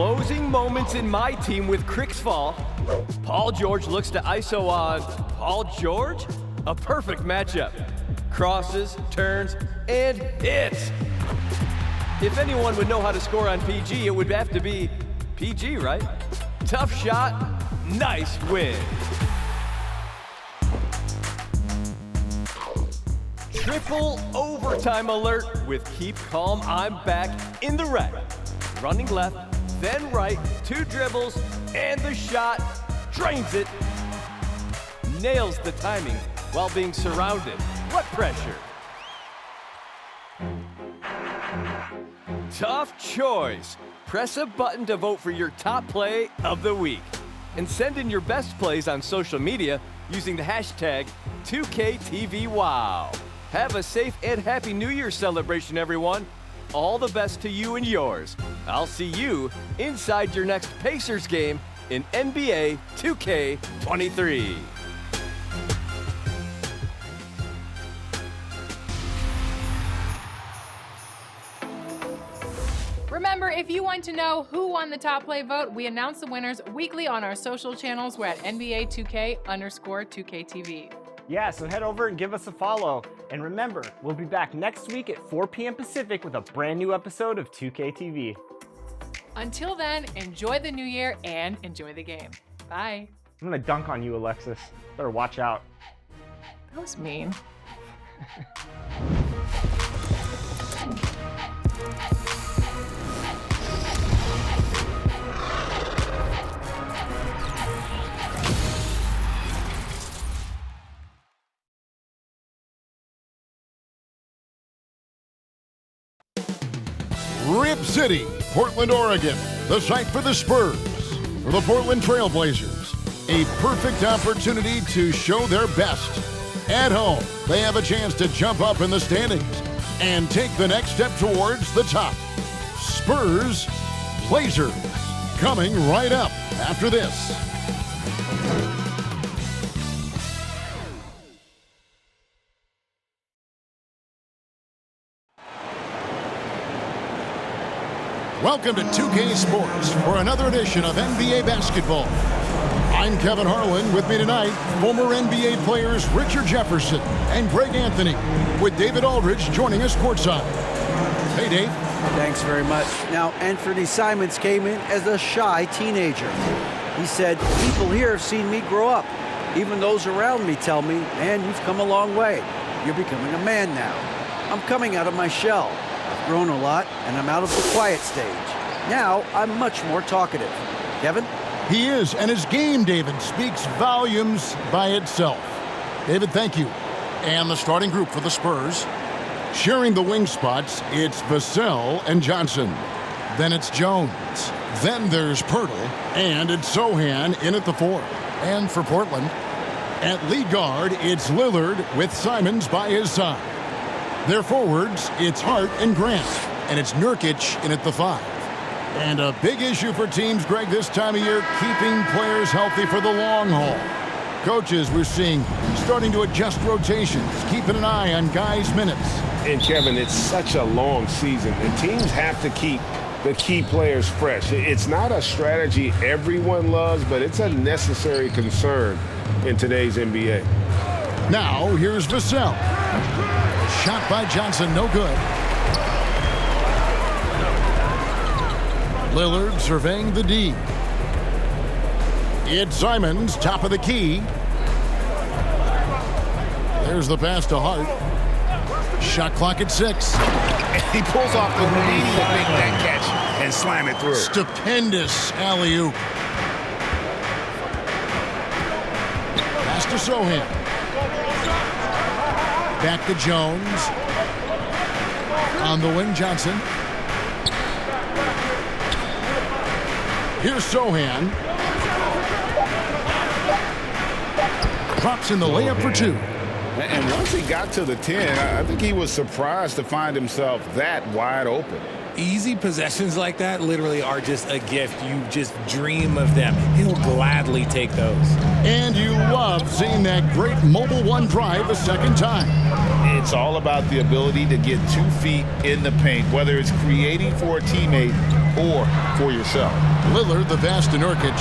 Closing moments in my team with Crick's fall. Paul George looks to ISO on Paul George? A perfect matchup. Crosses, turns, and hits. If anyone would know how to score on PG, it would have to be PG, right? Tough shot, nice win. Triple overtime alert with Keep Calm, I'm back in the rack. Running left, then right, 2 dribbles, and the shot, drains it. Nails the timing while being surrounded. What pressure? Tough choice. Press a button to vote for your top play of the week. And send in your best plays on social media using the hashtag 2KTVWow. Have a safe and happy New Year celebration, everyone. All the best to you and yours. I'll see you inside your next Pacers game in NBA 2K23. Remember, if you want to know who won the top play vote, we announce the winners weekly on our social channels. We're at NBA 2K_2KTV. Yeah, so head over and give us a follow. And remember, we'll be back next week at 4 p.m. Pacific with a brand new episode of 2KTV. Until then, enjoy the new year and enjoy the game. Bye. I'm gonna dunk on you, Alexis. Better watch out. That was mean. Rip City, Portland, Oregon, the site for the Spurs, for the Portland Trail Blazers. A perfect opportunity to show their best. At home, they have a chance to jump up in the standings and take the next step towards the top. Spurs, Blazers, coming right up after this. Welcome to 2K Sports for another edition of NBA basketball. I'm Kevin Harlan. With me tonight, former NBA players Richard Jefferson and Greg Anthony, with David Aldridge joining us courtside. Hey, Dave. Thanks very much. Now, Anthony Simons came in as a shy teenager. He said, people here have seen me grow up. Even those around me tell me, man, you've come a long way. You're becoming a man now. I'm coming out of my shell. I've grown a lot, and I'm out of the quiet stage. Now, I'm much more talkative. Kevin? He is, and his game, David, speaks volumes by itself. David, thank you. And the starting group for the Spurs. Sharing the wing spots, it's Vassell and Johnson. Then it's Jones. Then there's Pirtle, and it's Sohan in at the 4. And for Portland, at lead guard, it's Lillard with Simons by his side. Their forwards, it's Hart and Grant, and it's Nurkic in at the 5. And a big issue for teams, Greg, this time of year, keeping players healthy for the long haul. Coaches, we're seeing, starting to adjust rotations, keeping an eye on guys' minutes. And, Kevin, it's such a long season, and teams have to keep the key players fresh. It's not a strategy everyone loves, but it's a necessary concern in today's NBA. Now, here's Vassell. Shot by Johnson, no good. Lillard surveying the D. It's Simons, top of the key. There's the pass to Hart. Shot clock at 6. And he pulls off the knee to make that catch and slam it through. Stupendous alley-oop. Pass to Sohan. Back to Jones. On the wing, Johnson. Here's Sohan. Drops in the layup for 2. And once he got to the 10, I think he was surprised to find himself that wide open. Easy possessions like that literally are just a gift. You just dream of them. He'll gladly take those. And you love seeing that great mobile one drive a second time. It's all about the ability to get 2 feet in the paint, whether it's creating for a teammate or for yourself. Lillard, the pass to Nurkic.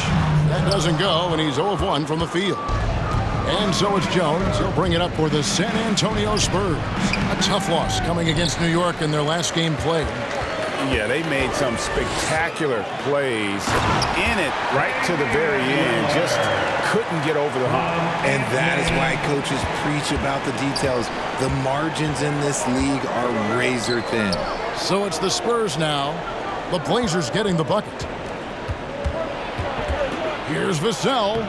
That doesn't go, and he's 0 of 1 from the field. And so it's Jones. He'll bring it up for the San Antonio Spurs. A tough loss coming against New York in their last game played. Yeah, they made some spectacular plays in it right to the very end. Just couldn't get over the hump. And that is why coaches preach about the details. The margins in this league are razor thin. So it's the Spurs now. The Blazers getting the bucket. Here's Vassell.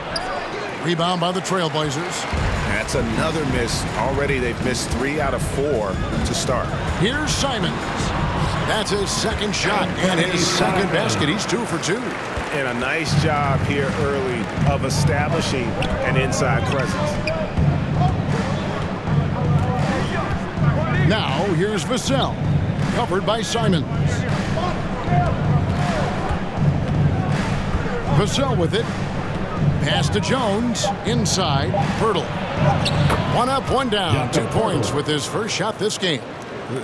Rebound by the Trailblazers. That's another miss. Already they've missed 3 out of 4 to start. Here's Simons. That's his second shot and his second basket. He's 2 for 2. And a nice job here early of establishing an inside presence. Now here's Vassell. Covered by Simons. Vassell with it. Pass to Jones. Inside. Pirtle. 1 up, 1 down. 2 points with his first shot this game.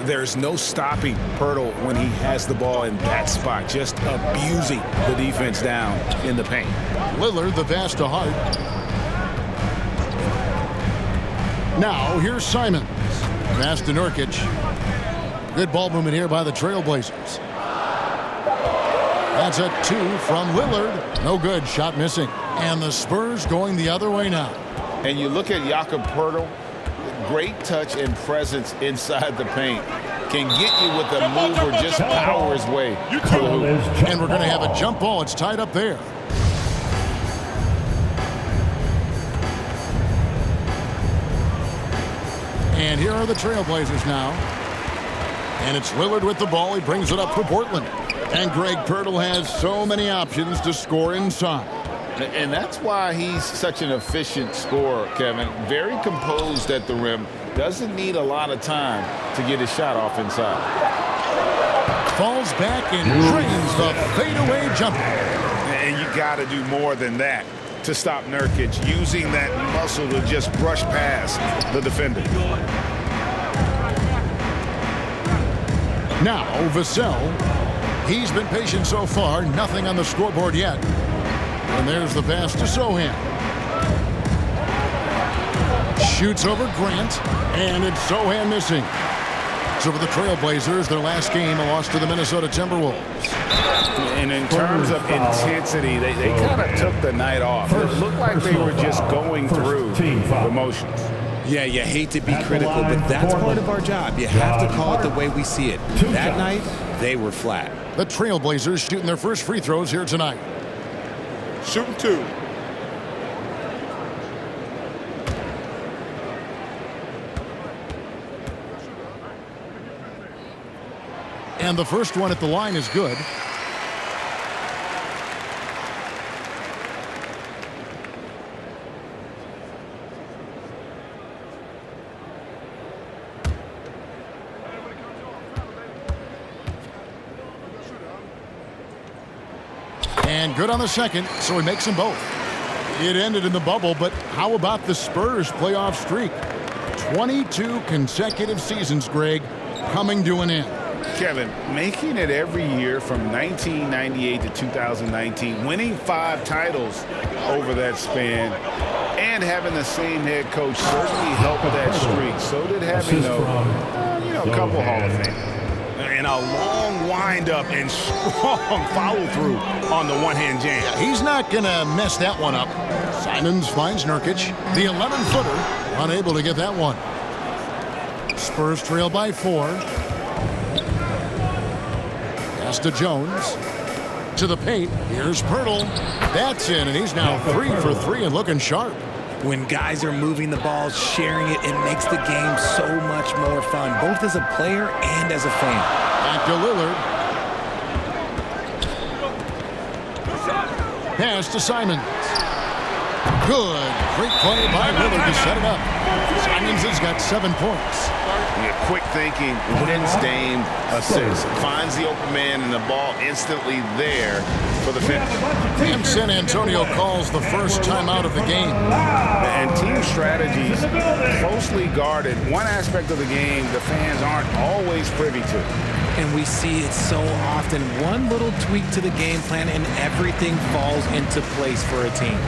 There's no stopping Pirtle when he has the ball in that spot, just abusing the defense down in the paint. Lillard, the pass to Hart. Now, here's Simons. Pass to Nurkic. Good ball movement here by the Trailblazers. That's a 2 from Lillard. No good, shot missing. And the Spurs going the other way now. And you look at Jakob Poeltl, great touch and presence inside the paint. Can get you with a move or just power his way to the hoop. And we're going to have a jump ball. It's tied up there. And here are the Trailblazers now. And it's Lillard with the ball. He brings it up for Portland. And Greg Pirtle has so many options to score inside. And that's why he's such an efficient scorer, Kevin. Very composed at the rim. Doesn't need a lot of time to get his shot off inside. Falls back and drains the fadeaway jumper. And you got to do more than that to stop Nurkic, using that muscle to just brush past the defender. Now, Vassell. He's been patient so far. Nothing on the scoreboard yet. And there's the pass to Sohan. Shoots over Grant. And it's Sohan missing. So for the Trailblazers, their last game, a loss to the Minnesota Timberwolves. And in terms of intensity, they kind of took the night off. It looked like they were just going through the motions. Yeah, you hate to be critical, but that's part of our job. You have to call it the way we see it. That night, they were flat. The Trailblazers shooting their first free throws here tonight. Shooting 2. And the first one at the line is good. And good on the second, so he makes them both. It ended in the bubble, but how about the Spurs playoff streak? 22 consecutive seasons, Greg, coming to an end. Kevin, making it every year from 1998 to 2019, winning 5 titles over that span, and having the same head coach certainly helped that streak. So did having a couple Hall of Fame. And a long windup and strong follow-through on the one-hand jam. He's not going to mess that one up. Simons finds Nurkic. The 11-footer, unable to get that one. Spurs trail by 4. Pass to Jones. To the paint. Here's Pirtle. That's in, and he's now 3 for 3 and looking sharp. When guys are moving the ball, sharing it, it makes the game so much more fun, both as a player and as a fan. Back to Lillard. Pass to Simons. Good. Great play by Lillard to set it up. Simons is He's got 7 points. Yeah, quick thinking, wins Dame assist. Finds the open man and the ball instantly there for the finish. And San Antonio calls the first timeout of the game. And team strategies closely guarded. One aspect of the game the fans aren't always privy to. And we see it so often. One little tweak to the game plan and everything falls into place for a team.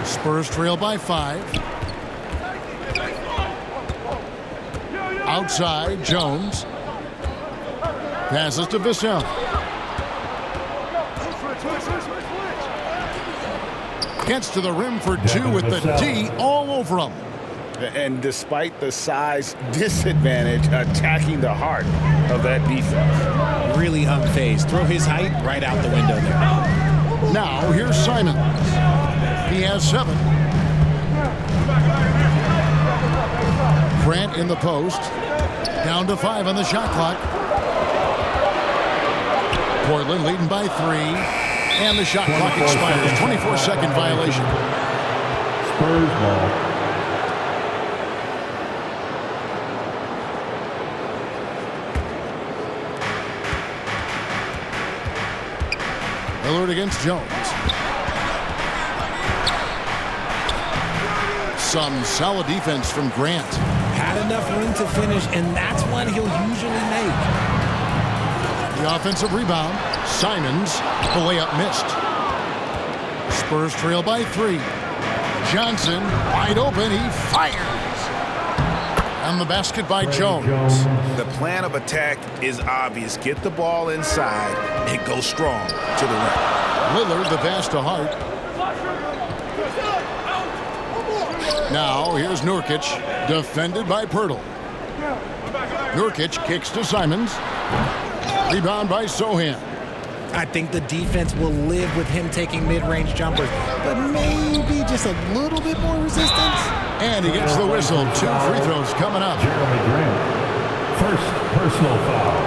Spurs trail by 5. Outside, Jones. Passes to Vassell. Gets to the rim for 2 with the D all over him. And despite the size disadvantage, attacking the heart of that defense. Really unfazed. Throw his height right out the window there. Now, here's Simons. He has 7. Grant in the post. Down to 5 on the shot clock. Portland leading by 3. And the shot clock expires. 24-second violation. Spurs ball. Lillard against Jones. Some solid defense from Grant. Had enough room to finish, and that's one he'll usually make. The offensive rebound. Simons. The layup missed. Spurs trail by 3. Johnson wide open. He fires. And the basket by Jones. The plan of attack is obvious. Get the ball inside and go strong to the rim. Lillard the pass to Hart. Now here's Nurkic, defended by Pirtle. Nurkic kicks to Simons. Rebound by Sohan. I think the defense will live with him taking mid-range jumpers, but maybe just a little bit more resistance. And he gets the whistle. 2 free throws coming up. Jeremy Grant. First personal foul.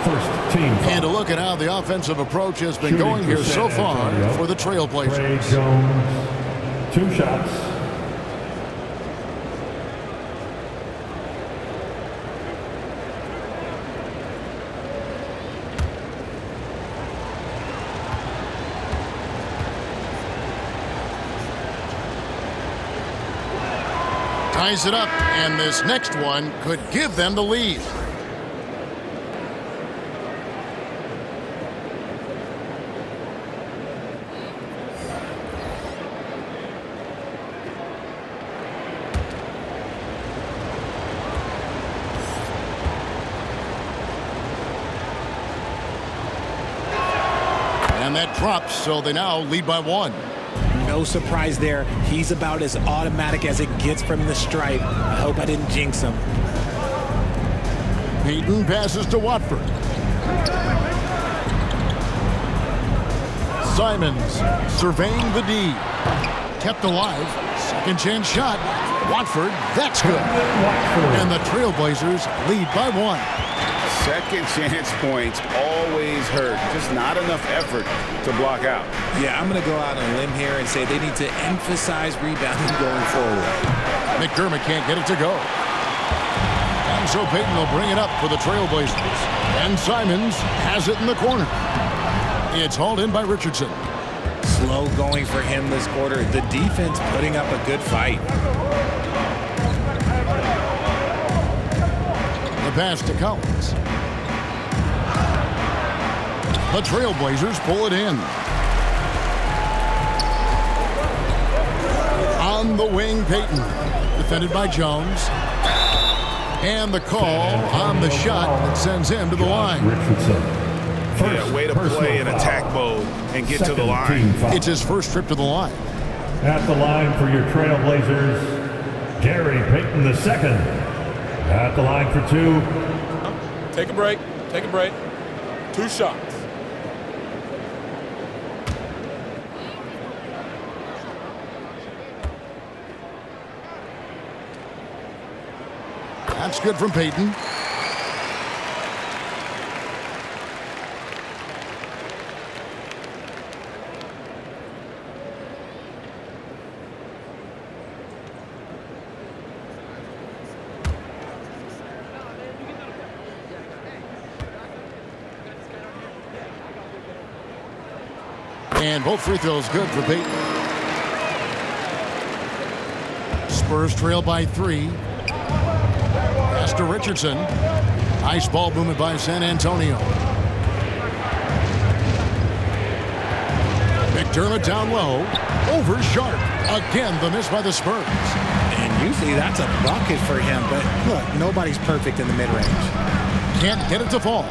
First team foul. And a look at how the offensive approach has been going here so far for the Trailblazers. Ray Jones, 2 shots. Ties it up, and this next one could give them the lead. And that drops, so they now lead by 1. No surprise there. He's about as automatic as it gets from the stripe. I hope I didn't jinx him. Peyton passes to Watford. Simons surveying the D. Kept alive. Second chance shot. Watford, that's good. And the Trailblazers lead by 1. Second chance points always hurt. Just not enough effort to block out. Yeah, I'm going to go out on a limb here and say they need to emphasize rebounding going forward. McDermott can't get it to go. And so Peyton will bring it up for the Trailblazers. And Simons has it in the corner. It's hauled in by Richardson. Slow going for him this quarter. The defense putting up a good fight. The pass to Collins. The Trailblazers pull it in. On the wing, Payton. Defended by Jones. And the call on the shot that sends him to the line. Yeah, way to play in attack mode and get to the line. It's his first trip to the line. At the line for your Trailblazers, Gary Payton II. At the line for 2. Take a break. Take a break. 2 shots. That's good from Payton. And both free throws good for Payton. Spurs trail by 3. Pass to Richardson. Nice ball movement by San Antonio. McDermott down low. Over Sharp. Again, the miss by the Spurs. And usually that's a bucket for him, but look, nobody's perfect in the mid-range. Can't get it to fall.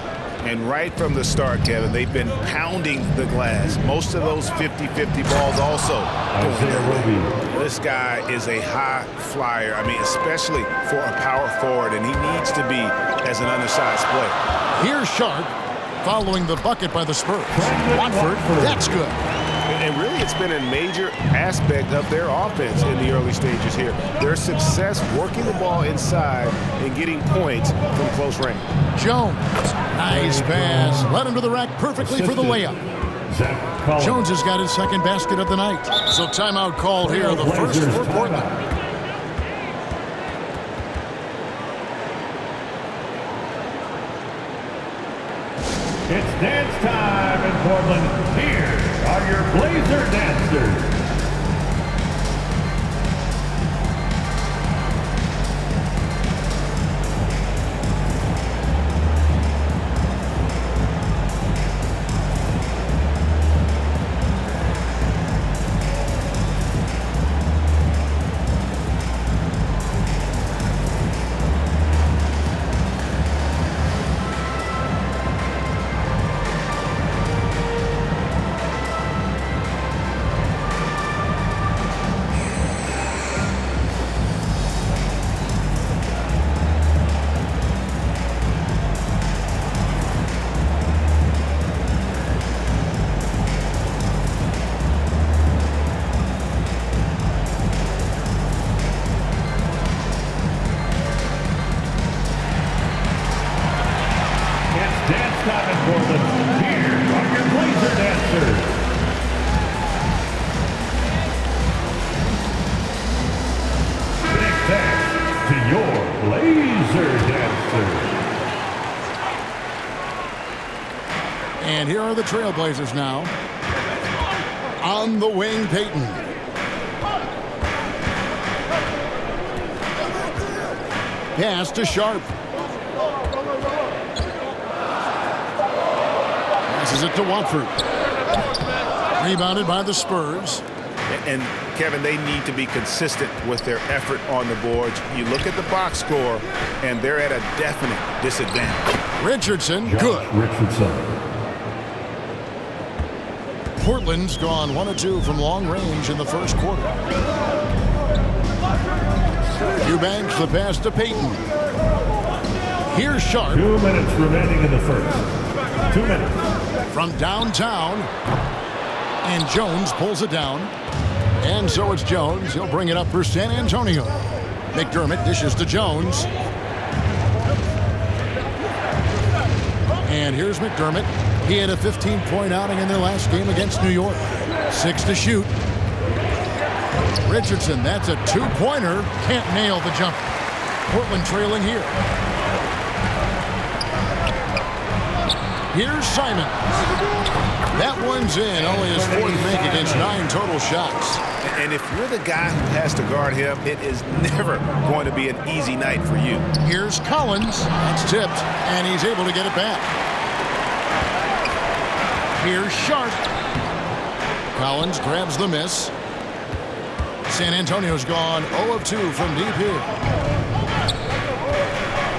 And right from the start, Kevin, they've been pounding the glass. Most of those 50-50 balls also going their way. This guy is a high flyer. I mean, especially for a power forward, and he needs to be as an undersized player. Here's Sharp following the bucket by the Spurs. Watford, that's good. And really, it's been a major aspect of their offense in the early stages here. Their success working the ball inside and getting points from close range. Jones, nice pass. Led him to the rack perfectly for the layup. Jones has got his second basket of the night. So timeout called here, the first for Portland. It's dance time in Portland. Here are your Blazer dancers. And here are the Trailblazers now. On the wing, Payton. Pass to Sharp. Passes it to Watford. Rebounded by the Spurs. And Kevin, they need to be consistent with their effort on the boards. You look at the box score, and they're at a definite disadvantage. Richardson, good. Richardson. Portland's gone 1 of 2 from long range in the first quarter. Eubanks the pass to Payton. Here's Sharp. 2 minutes remaining in the first. 2 minutes. From downtown. And Jones pulls it down. And so it's Jones. He'll bring it up for San Antonio. McDermott dishes to Jones. And here's McDermott. He had a 15-point outing in their last game against New York. 6 to shoot. Richardson, that's a 2-pointer. Can't nail the jumper. Portland trailing here. Here's Simon. That one's in. Only his 4th make against 9 total shots. And if you're the guy who has to guard him, it is never going to be an easy night for you. Here's Collins. That's tipped, and he's able to get it back. Here's Sharp. Collins grabs the miss. San Antonio's gone 0 of 2 from deep here.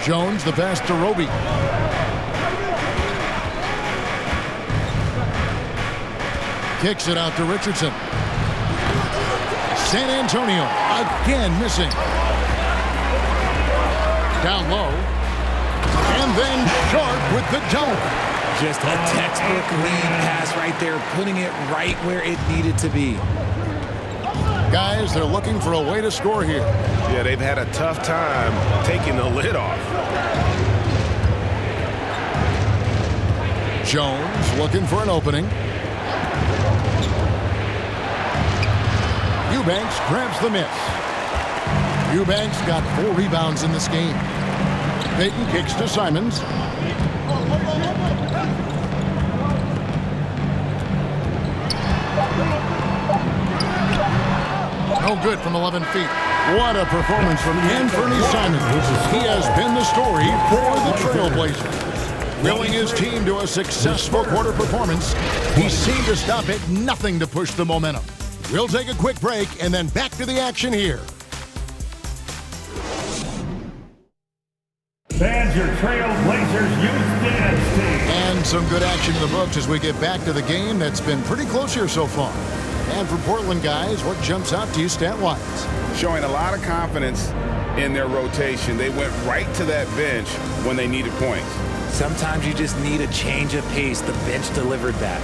Jones, the pass to Roby. Kicks it out to Richardson. San Antonio again missing. Down low. And then Sharp with the dunk. Just a textbook lead pass right there, putting it right where it needed to be. Guys, they're looking for a way to score here. Yeah, they've had a tough time taking the lid off. Jones looking for an opening. Eubanks grabs the miss. Eubanks got 4 rebounds in this game. Payton kicks to Simons. No good from 11 feet. What a performance from Anthony Simons. He has been the story for the Trailblazers. Willing his team to a successful quarter performance, he seemed to stop at nothing to push the momentum. We'll take a quick break and then back to the action here. Fans, your Trailblazers youth dance team. And some good action in the books as we get back to the game that's been pretty close here so far. And for Portland guys, what jumps out to you stat-wise? Showing a lot of confidence in their rotation. They went right to that bench when they needed points. Sometimes you just need a change of pace. The bench delivered that.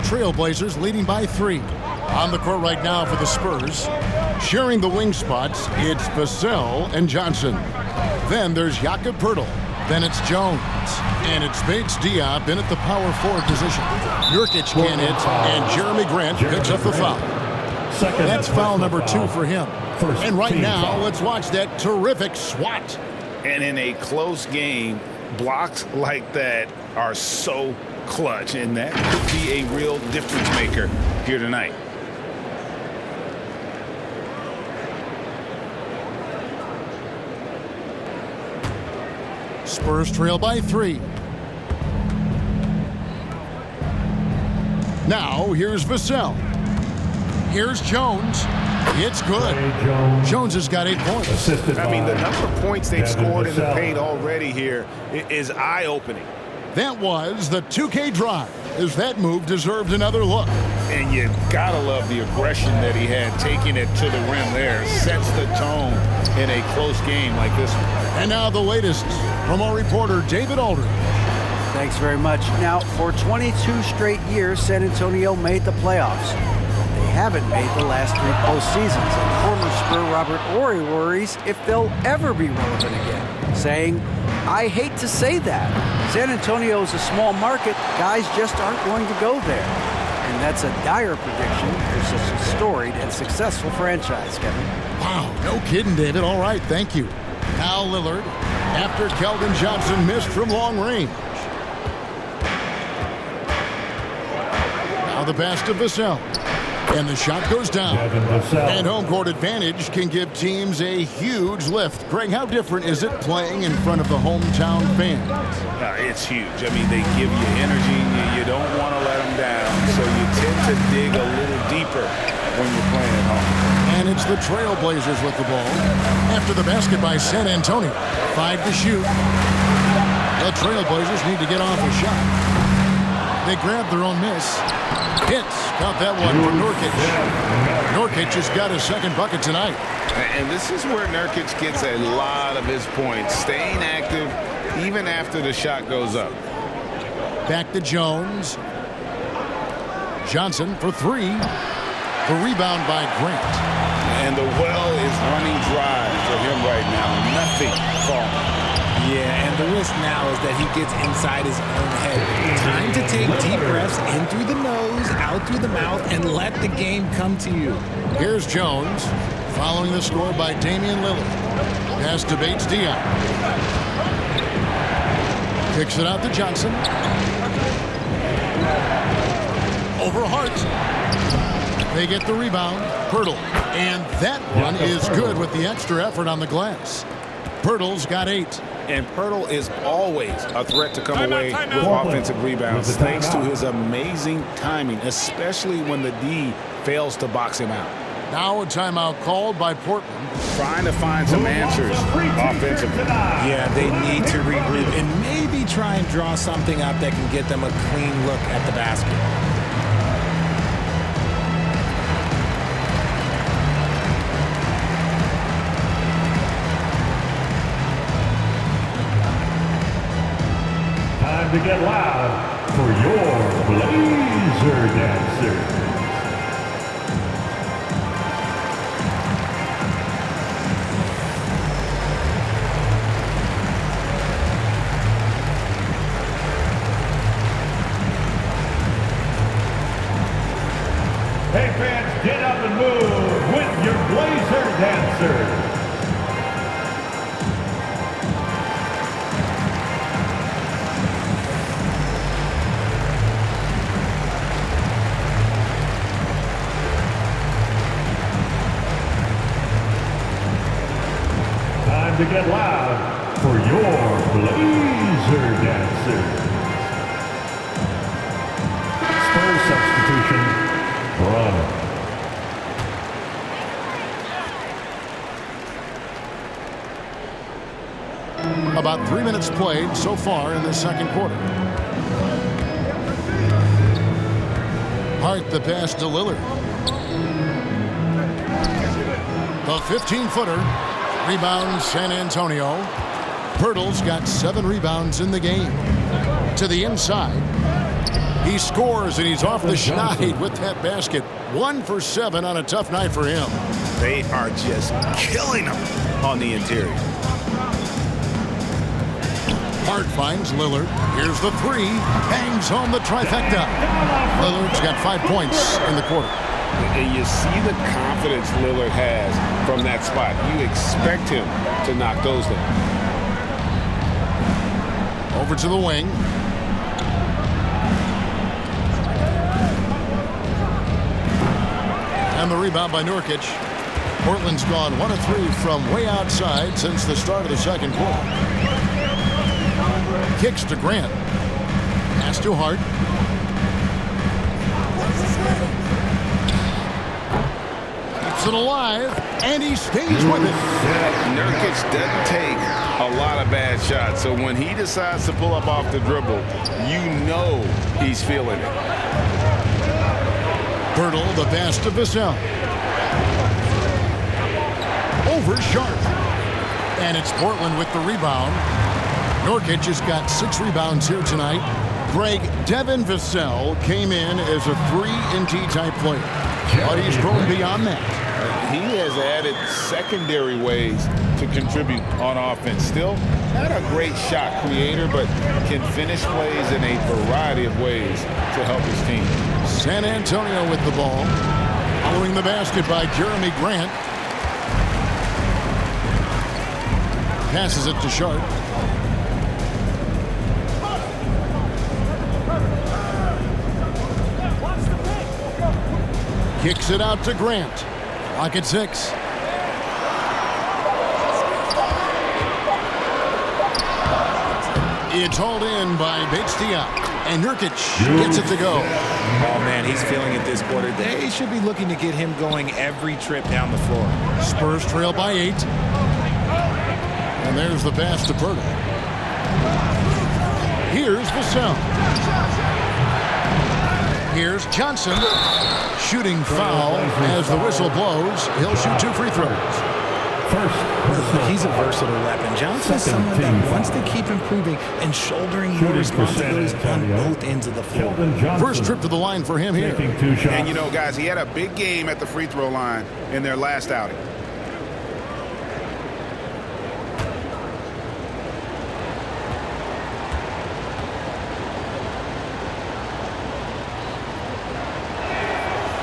Trailblazers leading by 3. On the court right now for the Spurs. Sharing the wing spots, it's Vassell and Johnson. Then there's Jakob Poeltl. Then it's Jones. And it's Bates Diop in at the power forward position. Nurkic can't hit, and Jeremy Grant picks up the foul. That's foul number 2 for him. And right now, let's watch that terrific swat. And in a close game, blocks like that are so clutch, and that could be a real difference maker here tonight. Spurs trail by 3. Now, here's Vassell. Here's Jones. It's good. Jones has got 8 points. I mean, the number of points they've scored in the paint already here is eye-opening. That was the 2K drive, as that move deserved another look. And you gotta love the aggression that he had, taking it to the rim there. Sets the tone in a close game like this one. And now the latest from our reporter, David Aldridge. Thanks very much. Now, for 22 straight years, San Antonio made the playoffs. They haven't made the last 3 postseasons, and former Spur Robert Horry worries if they'll ever be relevant again, saying, "I hate to say that. San Antonio is a small market. Guys just aren't going to go there." And that's a dire prediction for such a storied and successful franchise, Kevin. Wow, no kidding, David. All right, thank you. Now Lillard, after Keldon Johnson missed from long range. Now the pass to Vassell. And the shot goes down. And home court advantage can give teams a huge lift. Greg, how different is it playing in front of the hometown fans? It's huge. I mean, they give you energy. You don't want to let them down. So you tend to dig a little deeper when you're playing at home. And it's the Trailblazers with the ball. After the basket by San Antonio. 5 to shoot. The Trailblazers need to get off a shot. They grab their own miss. Hits. Got that one from Nurkic. Nurkic has got his second bucket tonight. And this is where Nurkic gets a lot of his points. Staying active even after the shot goes up. Back to Jones. Johnson for 3. The rebound by Grant. And the well is running dry for him right now. Nothing falling. Yeah, and the risk now is that he gets inside his own head. Time to take deep breaths in through the nose, out through the mouth, and let the game come to you. Here's Jones, following the score by Damian Lillard. Pass to Bates Diop. Kicks it out to Johnson. Over Hart. They get the rebound. Poeltl. And that one is good with the extra effort on the glass. Poeltl's got 8. And Pirtle is always a threat to come away with offensive rebounds thanks to his amazing timing, especially when the D fails to box him out. Now a timeout called by Portland. Trying to find some answers offensively. Yeah, they need to regroup and maybe try and draw something up that can get them a clean look at the basket. Time to get loud for your Blazer Dancers. Hey fans, get up and move with your Blazer Dancers. Time to get loud for your Blazer Dancers. Spurs substitution. About 3 minutes played so far in the second quarter. Hart the pass to Lillard. The 15-footer. Rebound San Antonio. Pirtle's got 7 rebounds in the game. To the inside. He scores and he's off the schneid with that basket. 1 for 7 on a tough night for him. They are just killing him on the interior. Hart finds Lillard. Here's the 3. Hangs home the trifecta. Lillard's got 5 points in the quarter. And you see the confidence Lillard has from that spot. You expect him to knock those down. Over to the wing. And the rebound by Nurkic. Portland's gone 1 of 3 from way outside since the start of the second quarter. Kicks to Grant. Pass to Hart. Keeps it alive, and he stays with it. Nurkic doesn't take a lot of bad shots, so when he decides to pull up off the dribble, you know he's feeling it. Pirtle, the pass to Vassell. Over Sharp. And it's Portland with the rebound. Nurkic has got 6 rebounds here tonight. Devin Vassell came in as a 3-and-D type player, but he's grown beyond that. He has added secondary ways to contribute on offense. Still not a great shot creator, but can finish plays in a variety of ways to help his team. San Antonio with the ball. Following the basket by Jeremy Grant. Passes it to Sharp. Kicks it out to Grant. Clock at 6. It's hauled in by Bates-Diop. And Nurkic gets it to go. Oh, man, he's feeling it this quarter. They should be looking to get him going every trip down the floor. Spurs trail by 8. And there's the pass to Pirtle. Here's Vassell. Here's Johnson. Shooting foul as the whistle blows. He'll shoot 2 free throws. He's a versatile weapon. Johnson's someone that wants to keep improving and shouldering more responsibilities on both ends of the floor. First trip to the line for him here. And you know, guys, he had a big game at the free throw line in their last outing.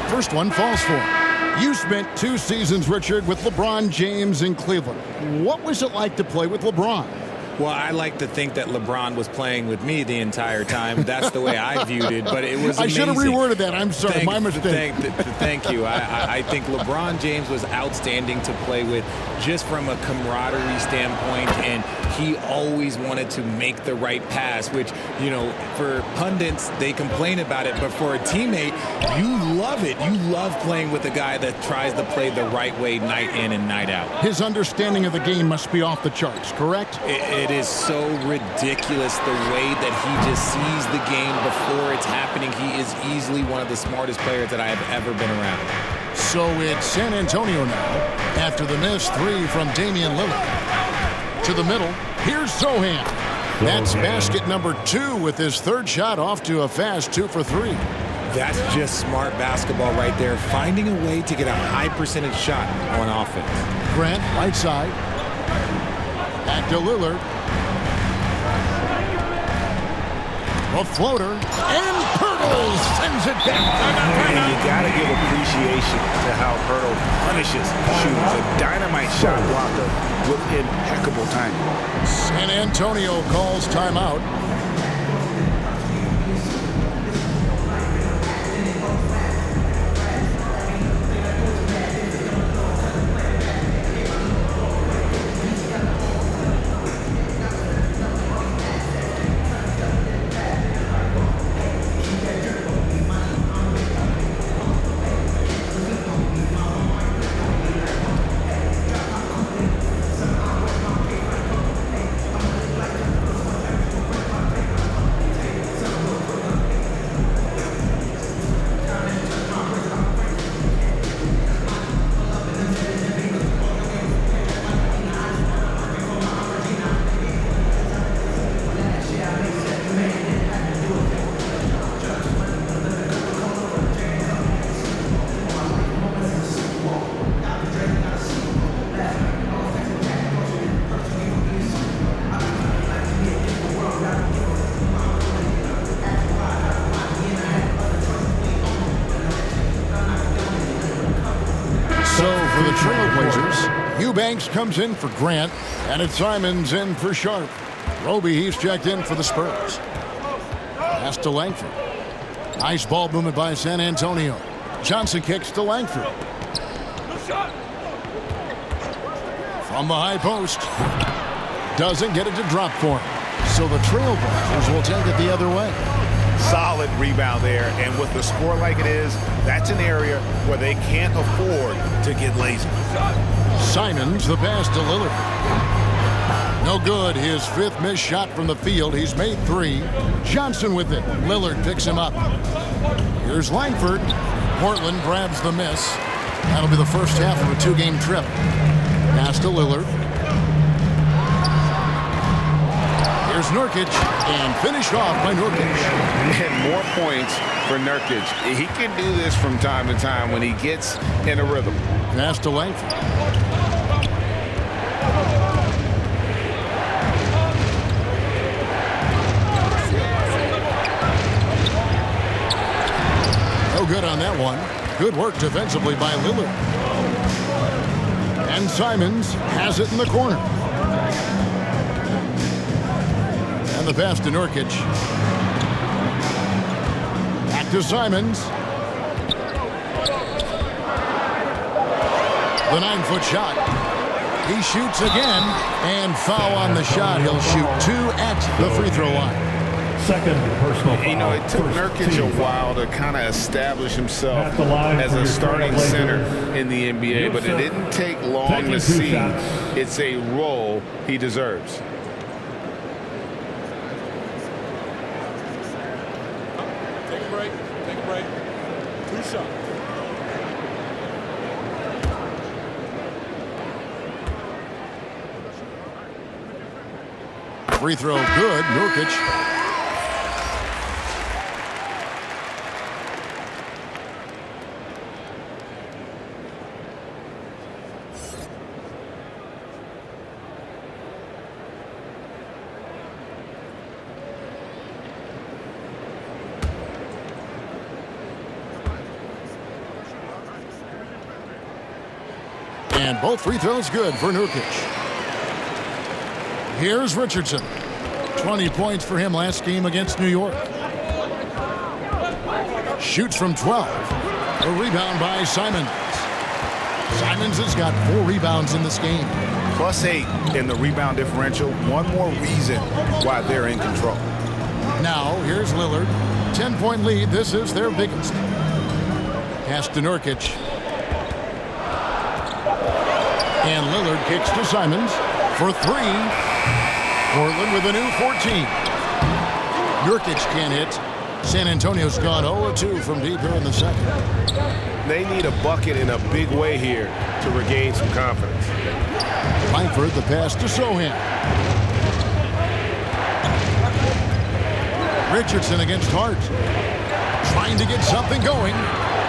First one falls for him. You spent 2 seasons, Richard, with LeBron James in Cleveland. What was it like to play with LeBron? Well, I like to think that LeBron was playing with me the entire time. That's the way I viewed it, but it was amazing. I should have reworded that. I'm sorry, my mistake. Thank you. I think LeBron James was outstanding to play with just from a camaraderie standpoint, and he always wanted to make the right pass, which, you know, for pundits, they complain about it, but for a teammate, you love it. You love playing with a guy that tries to play the right way night in and night out. His understanding of the game must be off the charts, correct? It is so ridiculous the way that he just sees the game before it's happening. He is easily one of the smartest players that I have ever been around. So it's San Antonio now after the missed three from Damian Lillard. To the middle, here's Zohan. That's basket number 2 with his third shot off to a fast 2 for 3. That's just smart basketball right there, finding a way to get a high percentage shot on offense. Grant, right side. Back to Lillard. A floater, and Pirtle sends it back. And you got to give appreciation to how Pirtle punishes shooters. A dynamite shot blocker with impeccable timing. San Antonio calls timeout. Eubanks comes in for Grant, and it's Simons in for Sharp. Roby, he's checked in for the Spurs. Pass to Langford. Nice ball movement by San Antonio. Johnson kicks to Langford. From the high post. Doesn't get it to drop for him. So the Trailblazers will take it the other way. Solid rebound there, and with the score like it is, that's an area where they can't afford to get lazy. Simons, the pass to Lillard. No good. His 5th missed shot from the field. He's made 3. Johnson with it. Lillard picks him up. Here's Langford. Portland grabs the miss. That'll be the first half of a 2-game trip. Pass to Lillard. Here's Nurkic, and finished off by Nurkic. And more points for Nurkic. He can do this from time to time when he gets in a rhythm. Pass to Langford. No good on that one. Good work defensively by Lillard. And Simons has it in the corner. And the pass to Nurkic. Back to Simons. The 9-foot shot. He shoots again, and foul on the shot. He'll shoot 2 at the free throw line. Second personal foul. You know, it took Nurkic a while to kind of establish himself as a starting center in the NBA, but it didn't take long to see it's a role he deserves. Take a break. Take a break. 2 shots. Free throw good. Nurkic. And both free throws good for Nurkic. Here's Richardson. 20 points for him last game against New York. Shoots from 12. A rebound by Simons. Simons has got 4 rebounds in this game. +8 in the rebound differential. One more reason why they're in control. Now, here's Lillard. 10-point lead. This is their biggest. Pass to Nurkic. And Lillard kicks to Simons for 3. Portland with a new 14. Nurkic can't hit. San Antonio's gone 0-2 from deep here in the second. They need a bucket in a big way here to regain some confidence. Langford, the pass to Sohan. Richardson against Hart. Trying to get something going.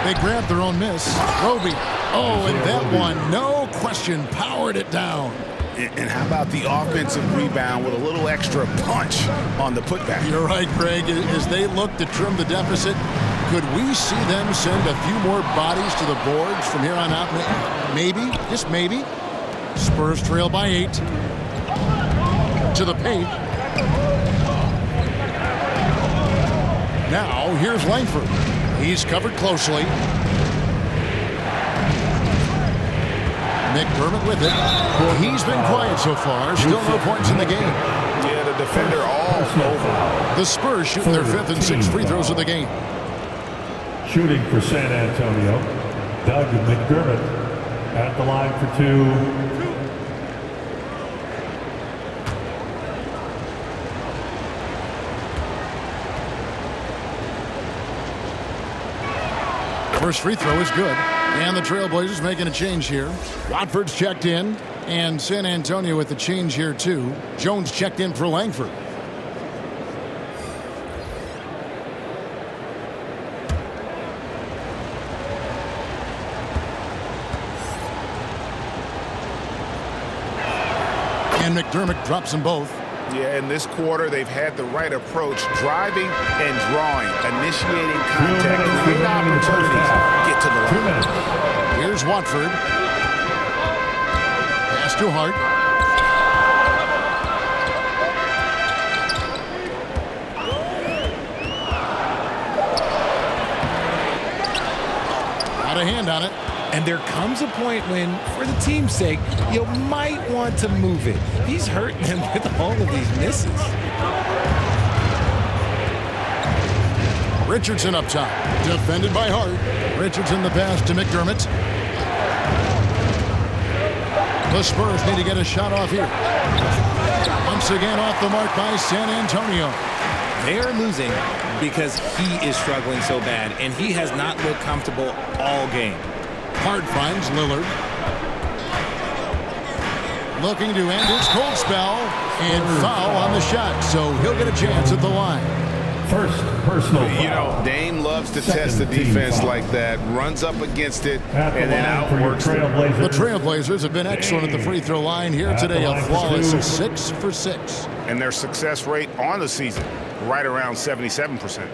They grabbed their own miss. Roby. Oh, and that one, no question, powered it down. And how about the offensive rebound with a little extra punch on the putback? You're right, Greg. As they look to trim the deficit, could we see them send a few more bodies to the boards from here on out? Maybe, just maybe. Spurs trail by 8. To the paint. Now, here's Langford. He's covered closely. McDermott with it. He's been quiet so far. Still no points in the game. Yeah, the defender all over. The Spurs shooting their 5th and 6th free throws of the game. Shooting for San Antonio, Doug McDermott at the line for 2. First free throw is good. And the Trailblazers making a change here. Watford's checked in. And San Antonio with the change here, too. Jones checked in for Langford. And McDermott drops them both. Yeah, in this quarter, they've had the right approach, driving and drawing, initiating contact, and good opportunities get to the line. Here's Watford. Pass to Hart. Got a hand on it. And there comes a point when, for the team's sake, you might want to move it. He's hurting them with all of these misses. Richardson up top. Defended by Hart. Richardson the pass to McDermott. The Spurs need to get a shot off here. Once again off the mark by San Antonio. They are losing because he is struggling so bad, and he has not looked comfortable all game. Hart finds Lillard. Looking to end his cold spell. And foul on the shot, so he'll get a chance at the line. First personal foul. You know, Dame loves to test the defense like that. Runs up against it and then outworks it. The Trailblazers have been excellent at the free throw line here today. A flawless 6 for 6. And their success rate on the season, right around 77%.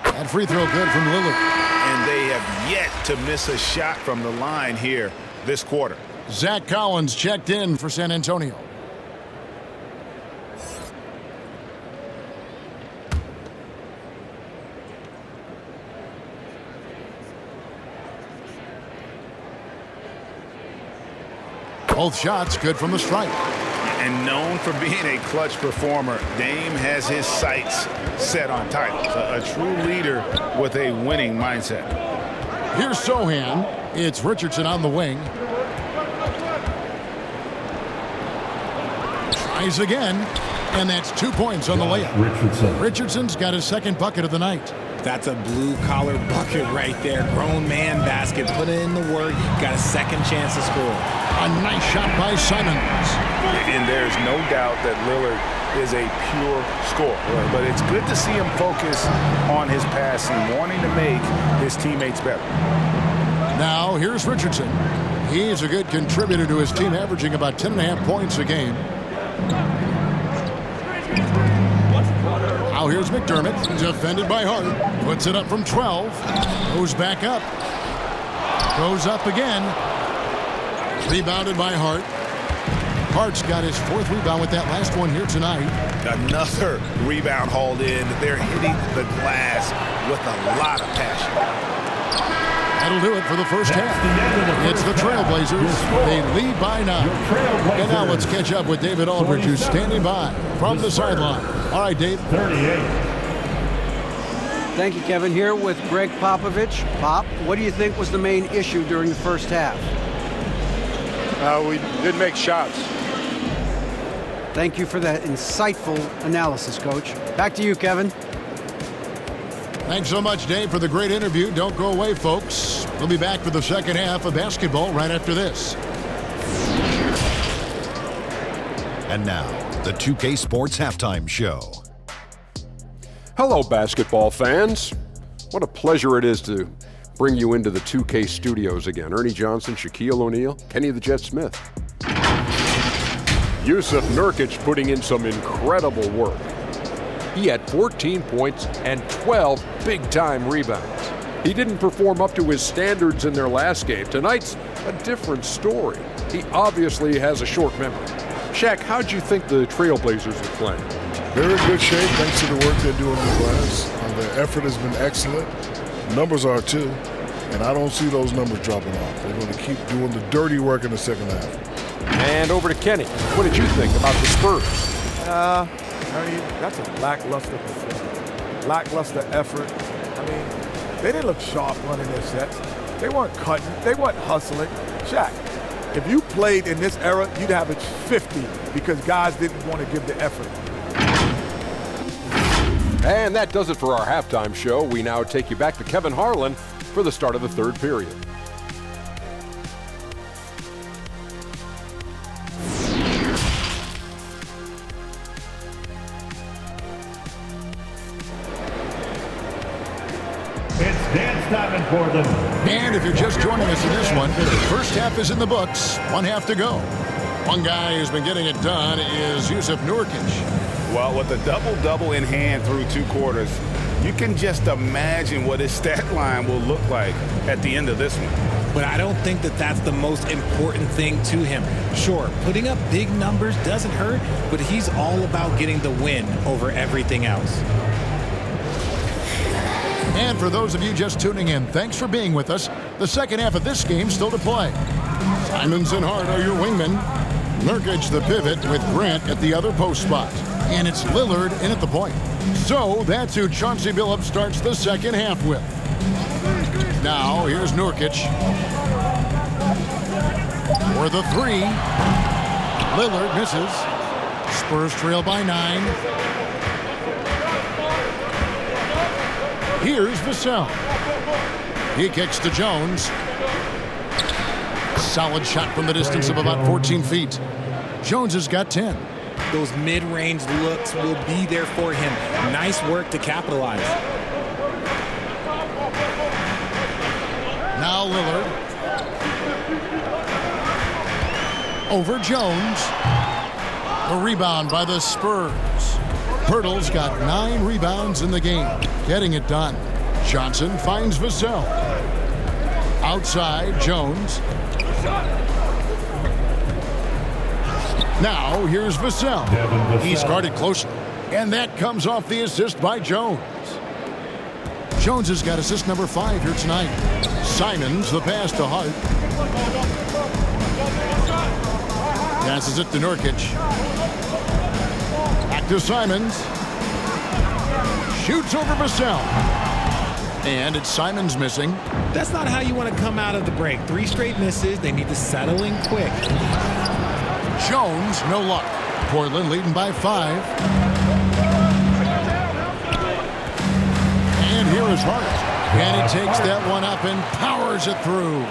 That free throw good from Lillard. And they have yet to miss a shot from the line here this quarter. Zach Collins checked in for San Antonio. Both shots good from the stripe. And known for being a clutch performer, Dame has his sights set on titles. A true leader with a winning mindset. Here's Sohan. It's Richardson on the wing. Tries again. And that's 2 points on the layup. Richardson's got his second bucket of the night. That's a blue-collar bucket right there. Grown man basket. Put in the work. Got a second chance to score. A nice shot by Simons. And there's no doubt that Lillard is a pure scorer. But it's good to see him focus on his passing, wanting to make his teammates better. Now, here's Richardson. He's a good contributor to his team, averaging about 10.5 points a game. Now here's McDermott, defended by Hart. Puts it up from 12. Goes back up. Goes up again. Rebounded by Hart. Hart's got his 4th rebound with that last one here tonight. Another rebound hauled in. They're hitting the glass with a lot of passion. That'll do it for the first half. It's the Trailblazers. They lead by 9. And now let's catch up with David Aldridge, who's standing by from the sideline. All right, Dave. 38. Thank you, Kevin. Here with Greg Popovich. Pop, what do you think was the main issue during the first half? We didn't make shots. Thank you for that insightful analysis, Coach. Back to you, Kevin. Thanks so much, Dave, for the great interview. Don't go away, folks. We'll be back for the second half of basketball right after this. And now, the 2K Sports Halftime Show. Hello, basketball fans. What a pleasure it is to bring you into the 2K studios again. Ernie Johnson, Shaquille O'Neal, Kenny the Jet Smith. Yusuf Nurkic putting in some incredible work. He had 14 points and 12 big-time rebounds. He didn't perform up to his standards in their last game. Tonight's a different story. He obviously has a short memory. Shaq, how'd you think the Trailblazers are playing? They're in good shape thanks to the work they're doing in the glass. Their effort has been excellent. Numbers are too. And I don't see those numbers dropping off. They're going to keep doing the dirty work in the second half. And over to Kenny. What did you think about the Spurs? Ernie, that's a lackluster performance. Lackluster effort. I mean, they didn't look sharp running their sets. They weren't cutting. They weren't hustling. Shaq, if you played in this era, you'd average 50 because guys didn't want to give the effort. And that does it for our halftime show. We now take you back to Kevin Harlan for the start of the third period. Time for them. And if you're just joining us in this one, the first half is in the books. One half to go. One guy who's been getting it done is Yusuf Nurkic. Well, with a double-double in hand through 2 quarters, you can just imagine what his stat line will look like at the end of this one. But I don't think that that's the most important thing to him. Sure, putting up big numbers doesn't hurt, but he's all about getting the win over everything else. And for those of you just tuning in, thanks for being with us. The second half of this game still to play. Simons and Hart are your wingmen. Nurkic the pivot with Grant at the other post spot. And it's Lillard in at the point. So that's who Chauncey Billups starts the second half with. Now here's Nurkic. For the 3. Lillard misses. Spurs trail by 9. Here's Vassell. He kicks to Jones. Solid shot from the distance of about 14 feet. Jones has got 10. Those mid-range looks will be there for him. Nice work to capitalize. Now Lillard. Over Jones. The rebound by the Spurs. Pirtle's got 9 rebounds in the game, getting it done. Johnson finds Vassell. Outside, Jones. Now, here's Vassell. He's guarded closely, and that comes off the assist by Jones. Jones has got assist number 5 here tonight. Simons, the pass to Hart. Passes it to Nurkic. Back to Simons. Shoots over Vassell. And it's Simons missing. That's not how you want to come out of the break. 3 straight misses. They need to settle in quick. Jones, no luck. Portland leading by 5. And here is Hart. And he takes that one up and powers it through.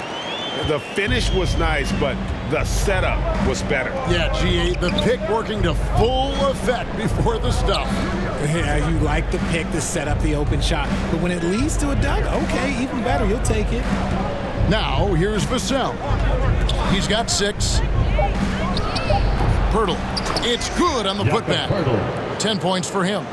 The finish was nice, but the setup was better. Yeah, G8, the pick working to full effect before the stuff. Yeah, you like the pick to set up the open shot. But when it leads to a dunk, okay, even better, you'll take it. Now, here's Vassell. He's got 6. Pirtle. It's good on the putback. 10 points for him.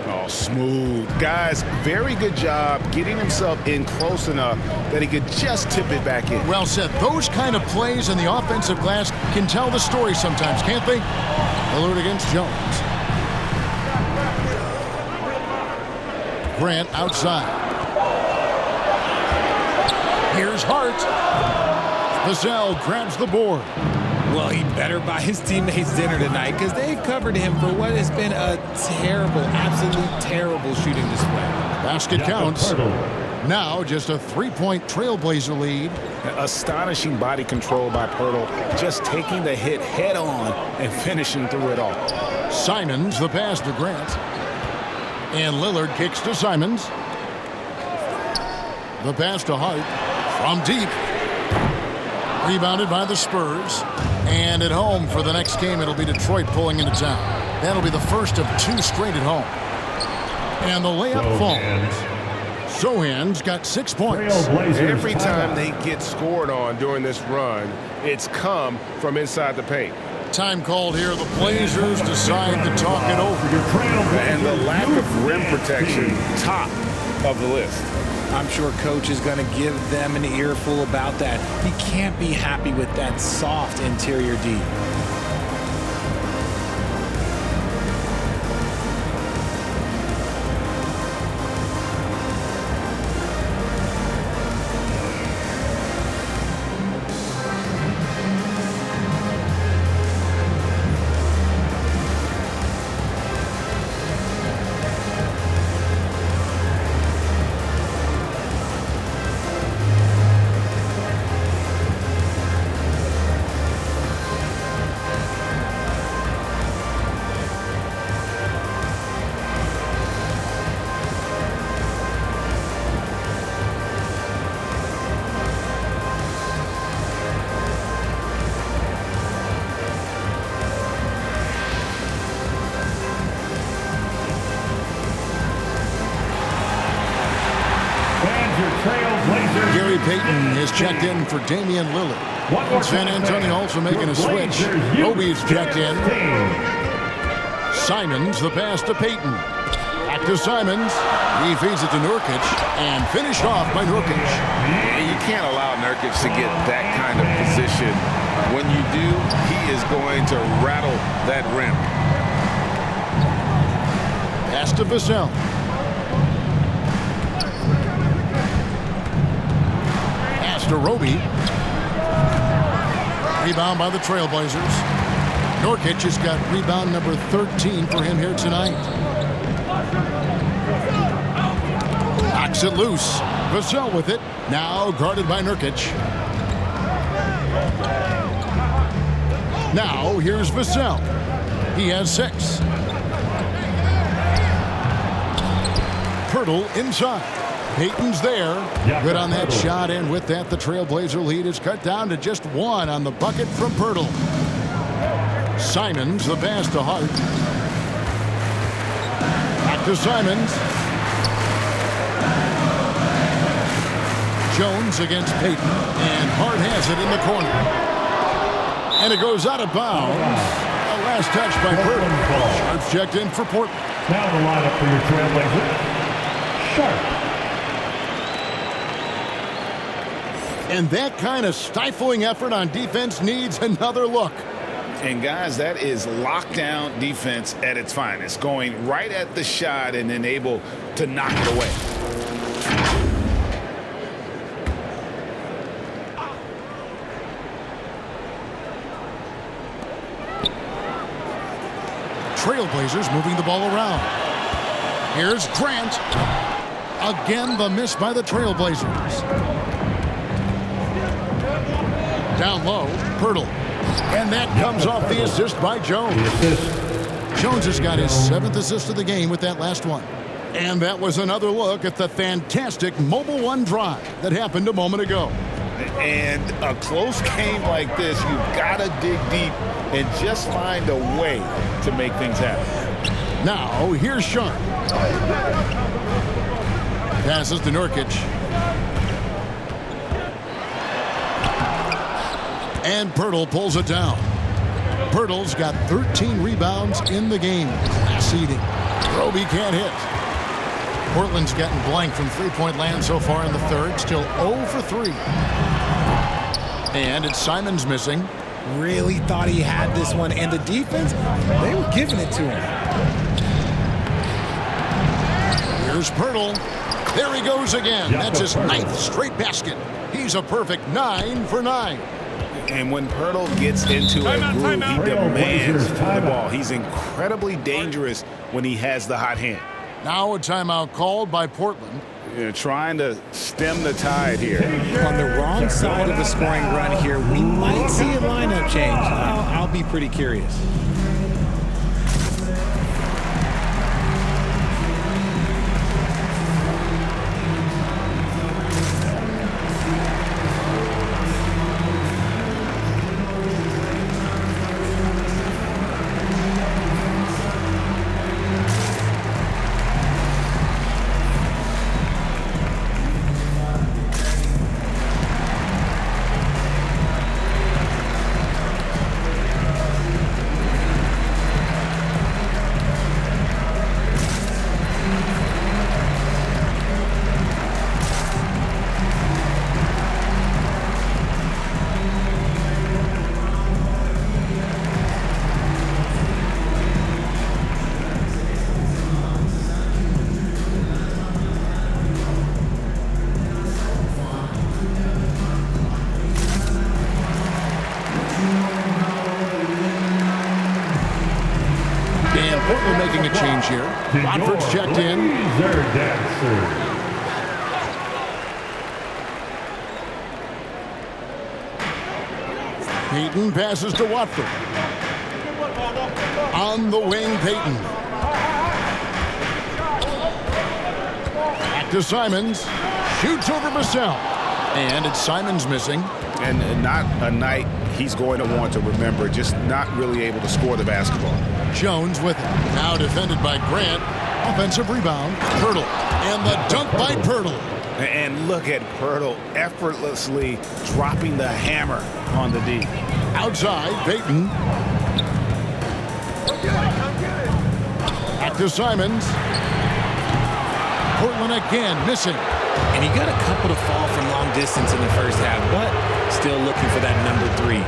Oh, smooth. Guys, very good job getting himself in close enough that he could just tip it back in. Well said. Those kind of plays in the offensive glass can tell the story sometimes, can't they? Lillard against Jones. Grant outside. Here's Hart. Vassell grabs the board. Well, he better buy his teammates dinner tonight because they've covered him for what has been a terrible, absolute terrible shooting display. Basket counts. Now just a 3-point Trailblazer lead. Astonishing body control by Pirtle, just taking the hit head on and finishing through it all. Simons, the pass to Grant. And Lillard kicks to Simons. The pass to Hart from deep. Rebounded by the Spurs. And at home for the next game, it'll be Detroit pulling into town. That'll be the first of 2 straight at home. And the layup falls. Sohan's got 6 points. Every time they get scored on during this run, it's come from inside the paint. Time called here. The Blazers decide to talk it over. And the lack of rim protection, top of the list. I'm sure coach is going to give them an earful about that. He can't be happy with that soft interior D. Gary Payton is checked in for Damian Lillard. San Antonio also making a switch. Roby's checked in. Simons, the pass to Payton. Back to Simons. He feeds it to Nurkic and finished off by Nurkic. You can't allow Nurkic to get that kind of position. When you do, he is going to rattle that rim. Pass to Vassell. To Roby. Rebound by the Trailblazers. Nurkic has got rebound number 13 for him here tonight. Knocks it loose. Vassell with it. Now guarded by Nurkic. Now here's Vassell. He has 6. Pirtle inside. Payton's there. Good on that shot, and with that, the Trailblazer lead is cut down to just 1 on the bucket from Pirtle. Simons, the pass to Hart. Back to Simons. Jones against Payton, and Hart has it in the corner. And it goes out of bounds. A last touch by Pirtle. Sharp's checked in for Portland. Now the lineup for your Trailblazers. Sharp. And that kind of stifling effort on defense needs another look. And guys, that is lockdown defense at its finest, going right at the shot and then able to knock it away. Trailblazers moving the ball around. Here's Grant. Again, the miss by the Trailblazers. Down low, Pirtle. And that comes off the assist by Jones. Jones has got his 7th assist of the game with that last one. And that was another look at the fantastic Mobile One drive that happened a moment ago. And a close game like this, you've got to dig deep and just find a way to make things happen. Now, here's Sharp. Passes to Nurkic. And Pirtle pulls it down. Pirtle's got 13 rebounds in the game. Class eating. Roby can't hit. Portland's gotten blank from three-point land so far in the third. Still 0 for 3. And it's Simons missing. Really thought he had this one. And the defense, they were giving it to him. Here's Pirtle. There he goes again. That's his 9th straight basket. He's a perfect 9 for 9. And when Pirtle gets into a groove, he demands the ball. He's incredibly dangerous when he has the hot hand. Now a timeout called by Portland. Trying to stem the tide here. On the wrong side of the scoring run here, we might see a lineup change. I'll be pretty curious. Portland making a change here. Watford's checked in. Payton passes to Watford. On the wing, Payton. Back to Simons. Shoots over Vassell. And it's Simons missing. And not a night he's going to want to remember, just not really able to score the basketball. Jones with it. Now defended by Grant. Offensive rebound. Pirtle. And the dunk by Pirtle. And look at Pirtle effortlessly dropping the hammer on the D. Outside, Payton. Back to Simons. Portland again missing. And he got a couple to fall from long distance in the first half, but still looking for that number 3.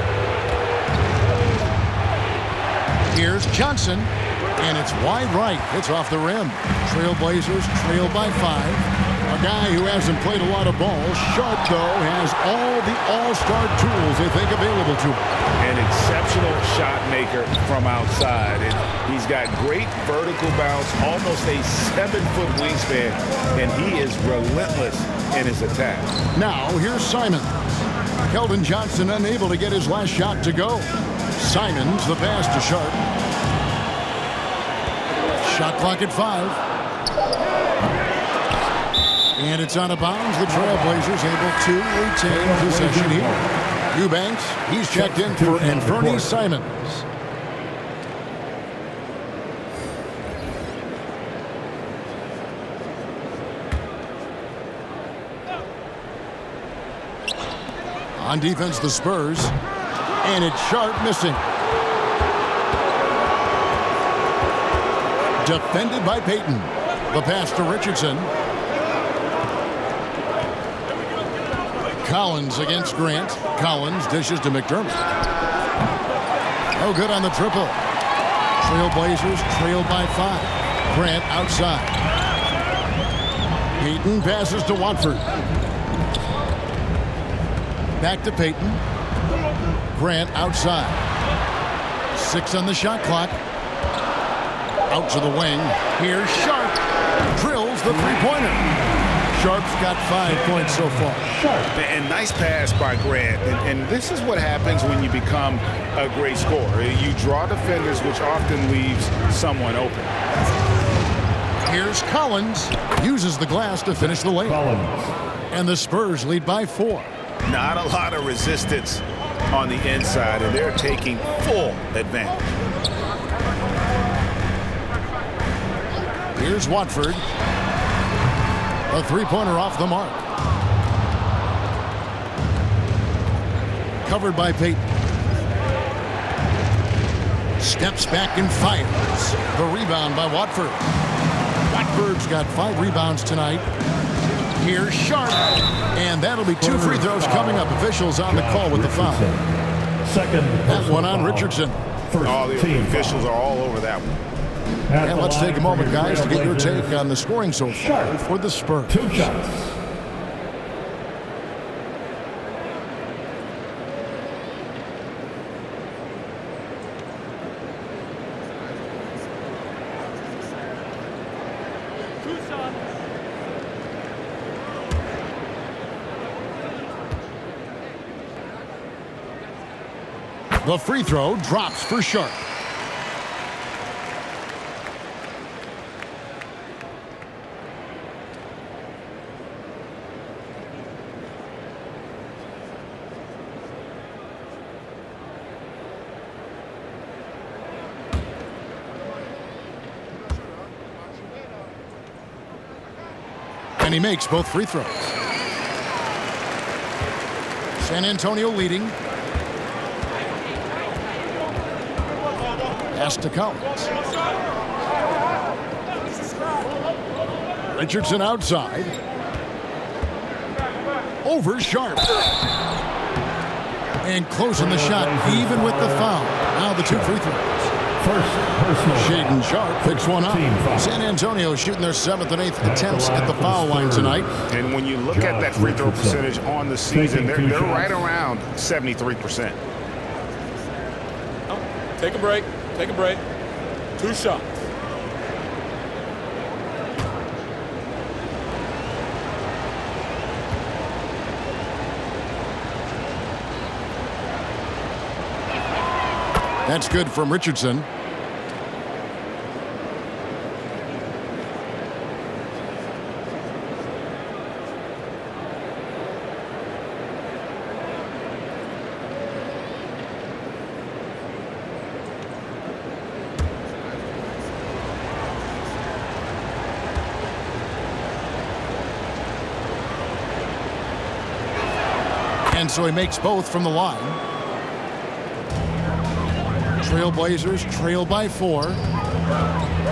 Here's Johnson, and it's wide right. It's off the rim. Trailblazers trail by 5. A guy who hasn't played a lot of ball. Sharp, though, has all the all-star tools they think available to him. An exceptional shot maker from outside. And he's got great vertical bounce, almost a 7-foot wingspan, and he is relentless in his attack. Now, here's Simons. Keldon Johnson unable to get his last shot to go. Simons, the pass to Sharp. Shot clock at 5. And it's out of bounds. The Trailblazers able to retain possession here. Eubanks, he's checked in for Anthony Simons. On defense, the Spurs. And it's Sharp missing. Defended by Payton. The pass to Richardson. Collins against Grant. Collins dishes to McDermott. Oh, good on the triple. Trailblazers trailed by 5. Grant outside. Payton passes to Watford. Back to Payton. Grant outside. 6 on the shot clock. Out to the wing. Here's Sharp. Drills the three-pointer. Sharp's got 5 points so far. And nice pass by Grant. And this is what happens when you become a great scorer. You draw defenders, which often leaves someone open. Here's Collins. Uses the glass to finish the lane. And the Spurs lead by 4. Not a lot of resistance on the inside, and they're taking full advantage. Here's Watford. A three-pointer off the mark. Covered by Payton. Steps back and fires. The rebound by Watford. Watford's got 5 rebounds tonight. Here's Sharp. And that'll be 2 free throws coming up. Officials on the call with the foul. Second. That one on Richardson. All the officials are all over that one. And let's take a moment, guys, to get your take on the scoring so far for the Spurs. 2 shots. The free throw drops for Sharp. And he makes both free throws. San Antonio leading. Pass to Collins. Richardson outside. Over Sharp. And closing the shot, even with the foul. Now the 2 free throws. First personal. Shaden Sharp picks one up. San Antonio shooting their 7th and 8th attempts at the foul line tonight. And when you look at that free throw percentage on the season, they're right around 73%. Take a break. Take a break. 2 shots. That's good from Richardson. And so he makes both from the line. Trailblazers trail by 4.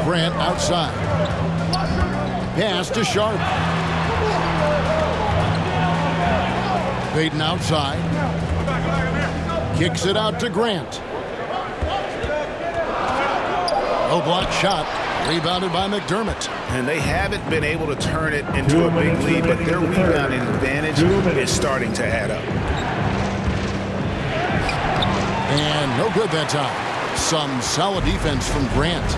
Grant outside. Pass to Sharp. Payton outside. Kicks it out to Grant. No block shot. Rebounded by McDermott. And they haven't been able to turn it into a big lead, but their rebounding advantage is starting to add up. And no good that time. Some solid defense from Grant.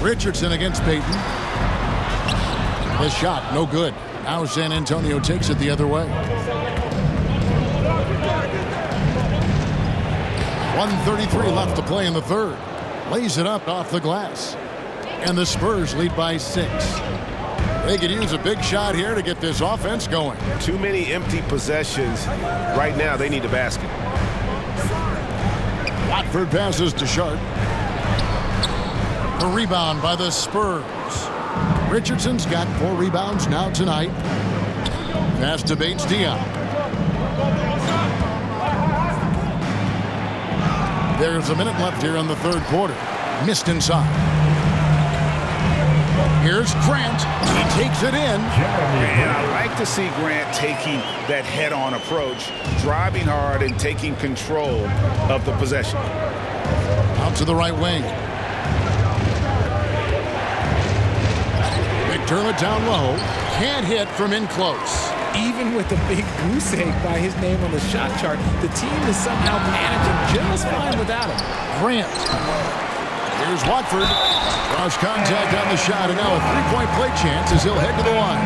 Richardson against Payton. The shot, no good. Now San Antonio takes it the other way. 1:33 left to play in the third. Lays it up off the glass. And the Spurs lead by 6. They could use a big shot here to get this offense going. Too many empty possessions. Right now, they need a basket. Watford passes to Sharp. The rebound by the Spurs. Richardson's got 4 rebounds now tonight. Pass to Bates-Diop. There's a minute left here in the third quarter. Missed inside. Here's Grant. He takes it in. And I like to see Grant taking that head-on approach, driving hard and taking control of the possession. Out to the right wing. McDermott down low. Can't hit from in close. Even with the big goose egg by his name on the shot chart, the team is somehow managing just fine without him. Grant. Here's Watford. Cross contact on the shot, and now a 3-point play chance as he'll head to the line.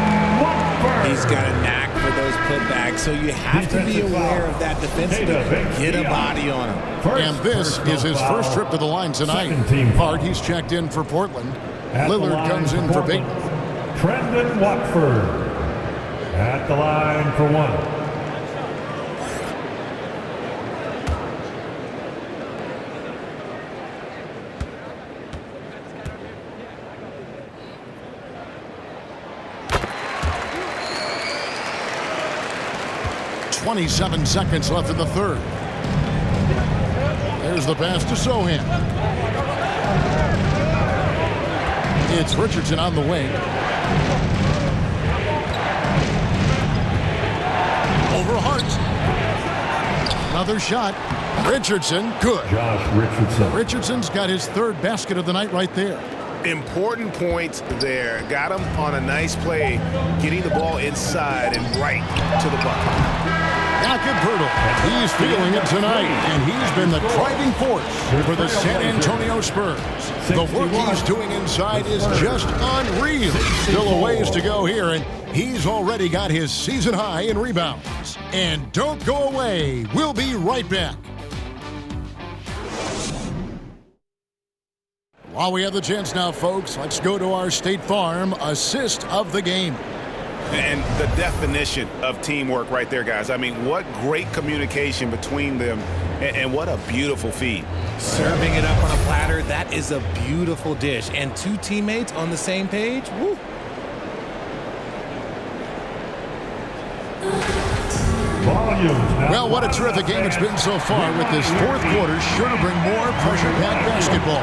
He's got a knack for those putbacks, so you have to be aware of that defensively. Get a body on him. And this is his first trip to the line tonight. Hart, he's checked in for Portland. Lillard comes in for Payton. Trendon Watford at the line for 1. .27 seconds left in the third. There's the pass to Sohan. It's Richardson on the wing. Over Hart. Another shot. Richardson, good. Josh Richardson. Richardson's got his third basket of the night right there. Important points there. Got him on a nice play, getting the ball inside and right to the bucket. Jakob Poeltl, he's feeling it tonight, and he's been the driving force for the San Antonio Spurs. The work he's doing inside is just unreal. Still a ways to go here, and he's already got his season high in rebounds. And don't go away. We'll be right back. While we have the chance now, folks, let's go to our State Farm assist of the game. And the definition of teamwork right there, guys. I mean, what great communication between them, and what a beautiful feed. Serving it up on a platter, that is a beautiful dish. And two teammates on the same page, woo. Well, what a terrific game it's been so far, with this fourth quarter sure to bring more pressure-packed basketball.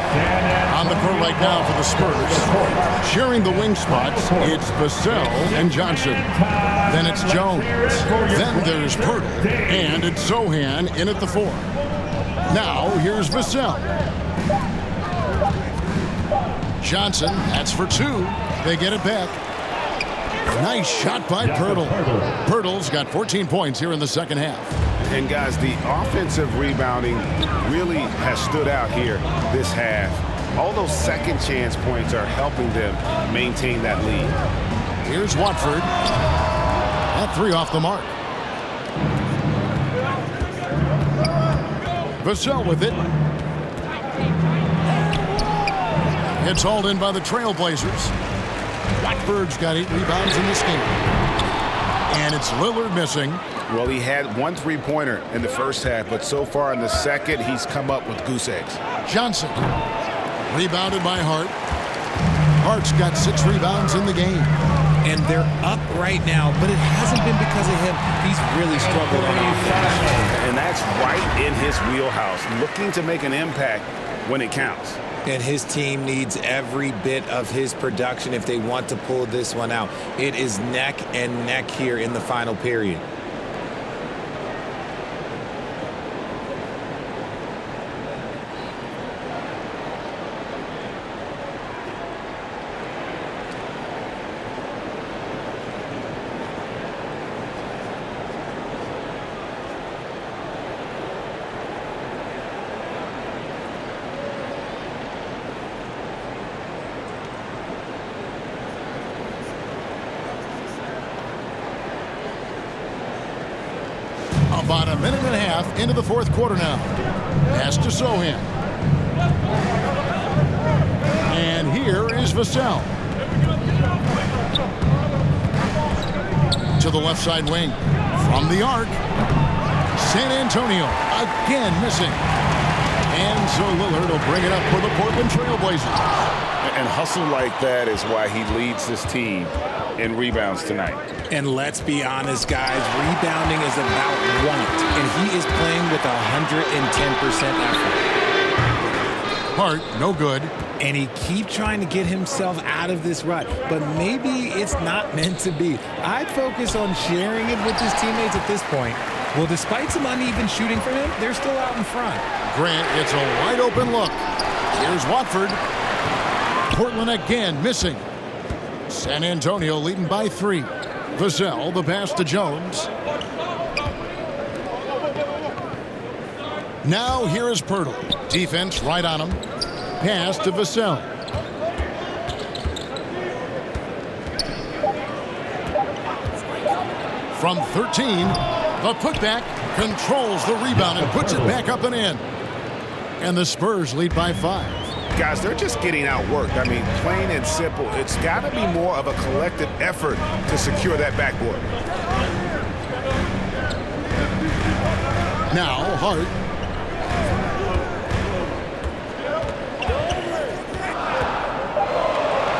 On the court right now for the Spurs. Sharing the wing spots, it's Vassell and Johnson. Then it's Jones. Then there's Poeltl. And it's Zohan in at the 4. Now, here's Vassell. Johnson, that's for 2. They get it back. Nice shot by Poeltl. Poeltl's got 14 points here in the second half. And guys, the offensive rebounding really has stood out here this half. All those second chance points are helping them maintain that lead. Here's Watford. That 3 off the mark. Vassell with it. It's hauled in by the Trailblazers. Watford's got 8 rebounds in this game. And it's Lillard missing. Well, he had 1 3-pointer in the first half, but so far in the second, he's come up with goose eggs. Johnson, rebounded by Hart. Hart's got 6 rebounds in the game. And they're up right now, but it hasn't been because of him. He's really struggled on offense. And that's right in his wheelhouse, looking to make an impact when it counts. And his team needs every bit of his production if they want to pull this one out. It is neck and neck here in the final period. About a minute and a half into the fourth quarter now. Pass to Zohan. And here is Vassell. To the left side wing. From the arc. San Antonio again missing. And so Lillard will bring it up for the Portland Trailblazers. And hustle like that is why he leads this team in rebounds tonight. And let's be honest, guys, rebounding is about want, and he is playing with 110% effort. Hart, no good. And he keeps trying to get himself out of this rut, but maybe it's not meant to be. I'd focus on sharing it with his teammates at this point. Well, despite some uneven shooting from him, they're still out in front. Grant gets a wide open look. Here's Watford. Portland again missing. San Antonio leading by 3. Vassell, the pass to Jones. Now here is Poeltl. Defense right on him. Pass to Vassell. From 13, the putback controls the rebound and puts it back up and in. And the Spurs lead by 5. Guys, they're just getting outworked. I mean, plain and simple. It's got to be more of a collective effort to secure that backboard. Now, Hart.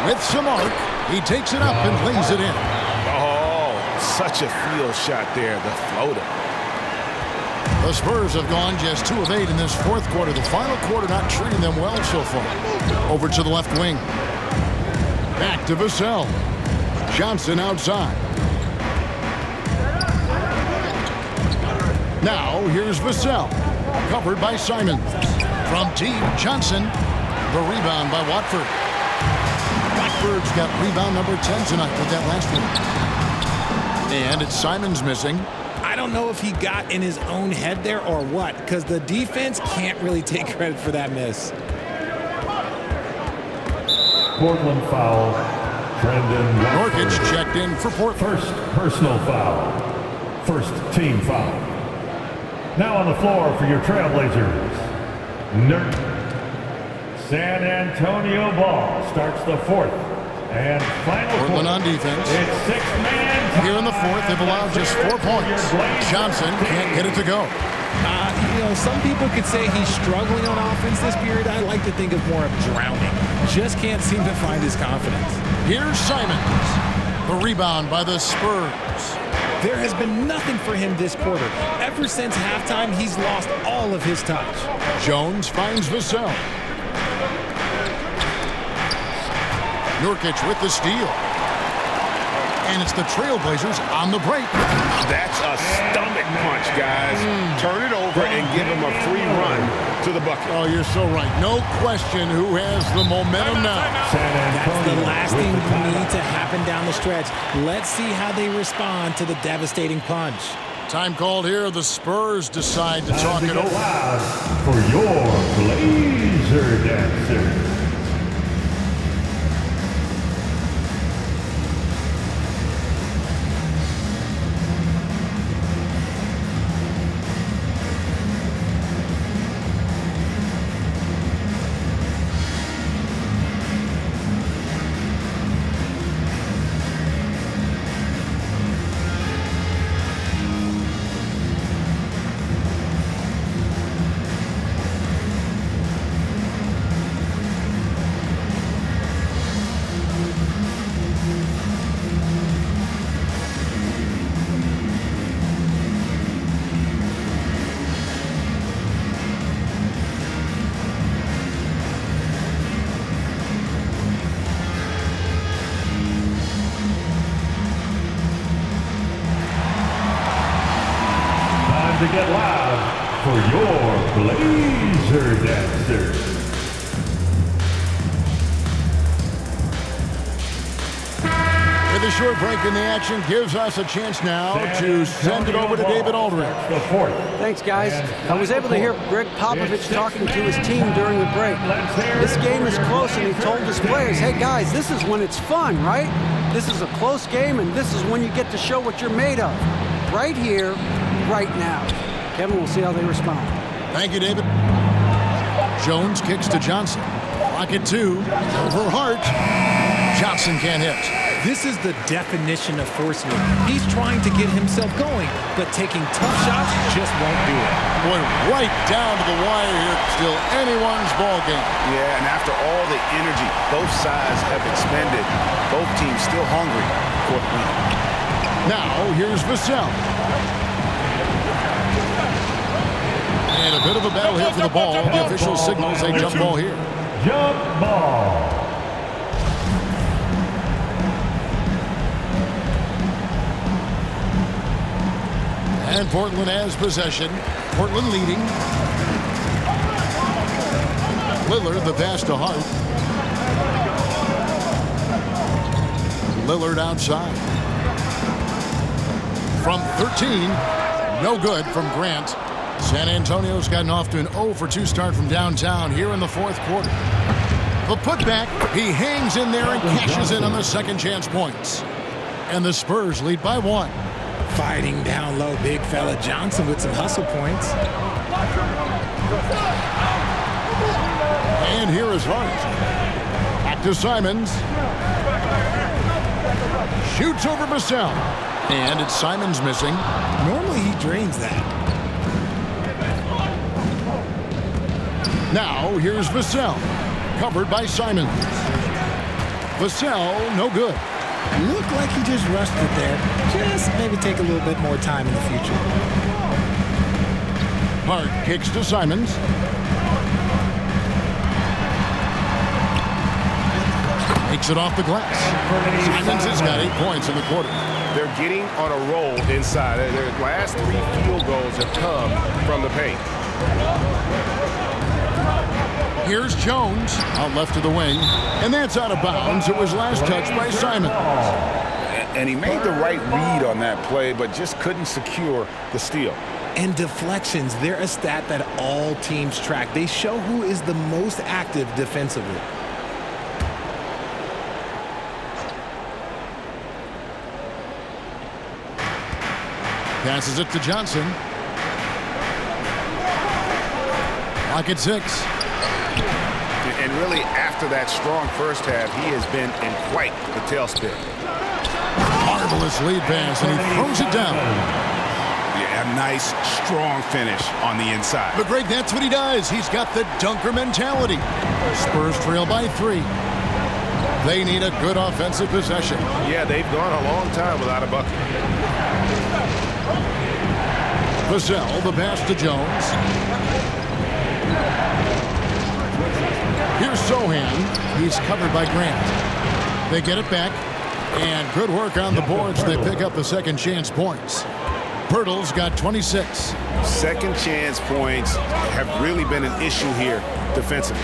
With some arc, he takes it up and lays it in. Oh, such a field shot there, the floater. The Spurs have gone just 2 of 8 in this fourth quarter. The final quarter not treating them well so far. Over to the left wing. Back to Vassell. Johnson outside. Now here's Vassell. Covered by Simons. From deep, Johnson. The rebound by Watford. Watford's got rebound number 10 tonight with that last one. And it's Simons missing. I don't know if he got in his own head there or what, because the defense can't really take credit for that miss. Portland foul. Brendan Norkic Watford. checked in for Portland. First personal foul. First team foul. Now on the floor for your Trailblazers. San Antonio ball starts the fourth and final Portland quarter. on defense. It's six-man time. Here in the fourth, they've allowed just 4 points. Johnson can't get it to go. Some people could say he's struggling on offense this period. I like to think of more of drowning. Just can't seem to find his confidence. Here's Simons. The rebound by the Spurs. There has been nothing for him this quarter. Ever since halftime, he's lost all of his touch. Jones finds Vassell. Nurkic with the steal. And it's the Trailblazers on the break. That's a stomach punch, guys. Turn it over and give him a free run to the bucket. Oh, you're so right. No question who has the momentum now. That's the last thing we need to happen down the stretch. Let's see how they respond to the devastating punch. Time called here. The Spurs decide to talk it over. For your Blazer Dancer. To get loud for your Blazer Dancer. With a short break in the action gives us a chance now to send it over to David Aldridge. Thanks, guys. I was able to hear Greg Popovich talking to his team during the break. This game is close, and he told his players, hey, guys, this is when it's fun, right? This is a close game, and this is when you get to show what you're made of. Right here, right now. Kevin, we'll see how they respond. Thank you, David. Jones kicks to Johnson. Rocket 2, over Hart. Johnson can't hit. This is the definition of forcing it. He's trying to get himself going, but taking tough shots just won't do it. Boy, right down to the wire here. Still anyone's ball game. Yeah, and after all the energy both sides have expended, both teams still hungry for the win. Now, here's Vassell. And a bit of a battle here for the ball. The official signals a jump ball here. Jump ball. And Portland has possession. Portland leading. Lillard, the pass to Hart. Lillard outside. From 13, no good from Grant. San Antonio's gotten off to an 0-for-2 start from downtown here in the fourth quarter. The putback, he hangs in there and cashes in on the second chance points. And the Spurs lead by 1. Fighting down low, big fella Johnson with some hustle points. And here is Hart. Back to Simons. Shoots over Vassell. And it's Simons missing. Normally he drains that. Now here's Vassell. Covered by Simons. Vassell, no good. Looked like he just rushed it there. Just maybe take a little bit more time in the future. Hart kicks to Simons. Takes it off the glass. Simons has got 8 points in the quarter. They're getting on a roll inside. Their last 3 field goals have come from the paint. Here's Jones, out left of the wing, and that's out of bounds. It was last touched by Simons. And he made the right read on that play, but just couldn't secure the steal. And deflections, they're a stat that all teams track. They show who is the most active defensively. Passes it to Johnson. Clock at 6. And really, after that strong first half, he has been in quite the tailspin. Marvelous lead pass, and he throws it down. Yeah, a nice, strong finish on the inside. But Greg, that's what he does. He's got the dunker mentality. Spurs trail by 3. They need a good offensive possession. Yeah, they've gone a long time without a bucket. Vassell, the pass to Jones. Here's Sohan. He's covered by Grant. They get it back. And good work on the boards. They pick up the second chance points. Pirtle's got 26. Second chance points have really been an issue here defensively.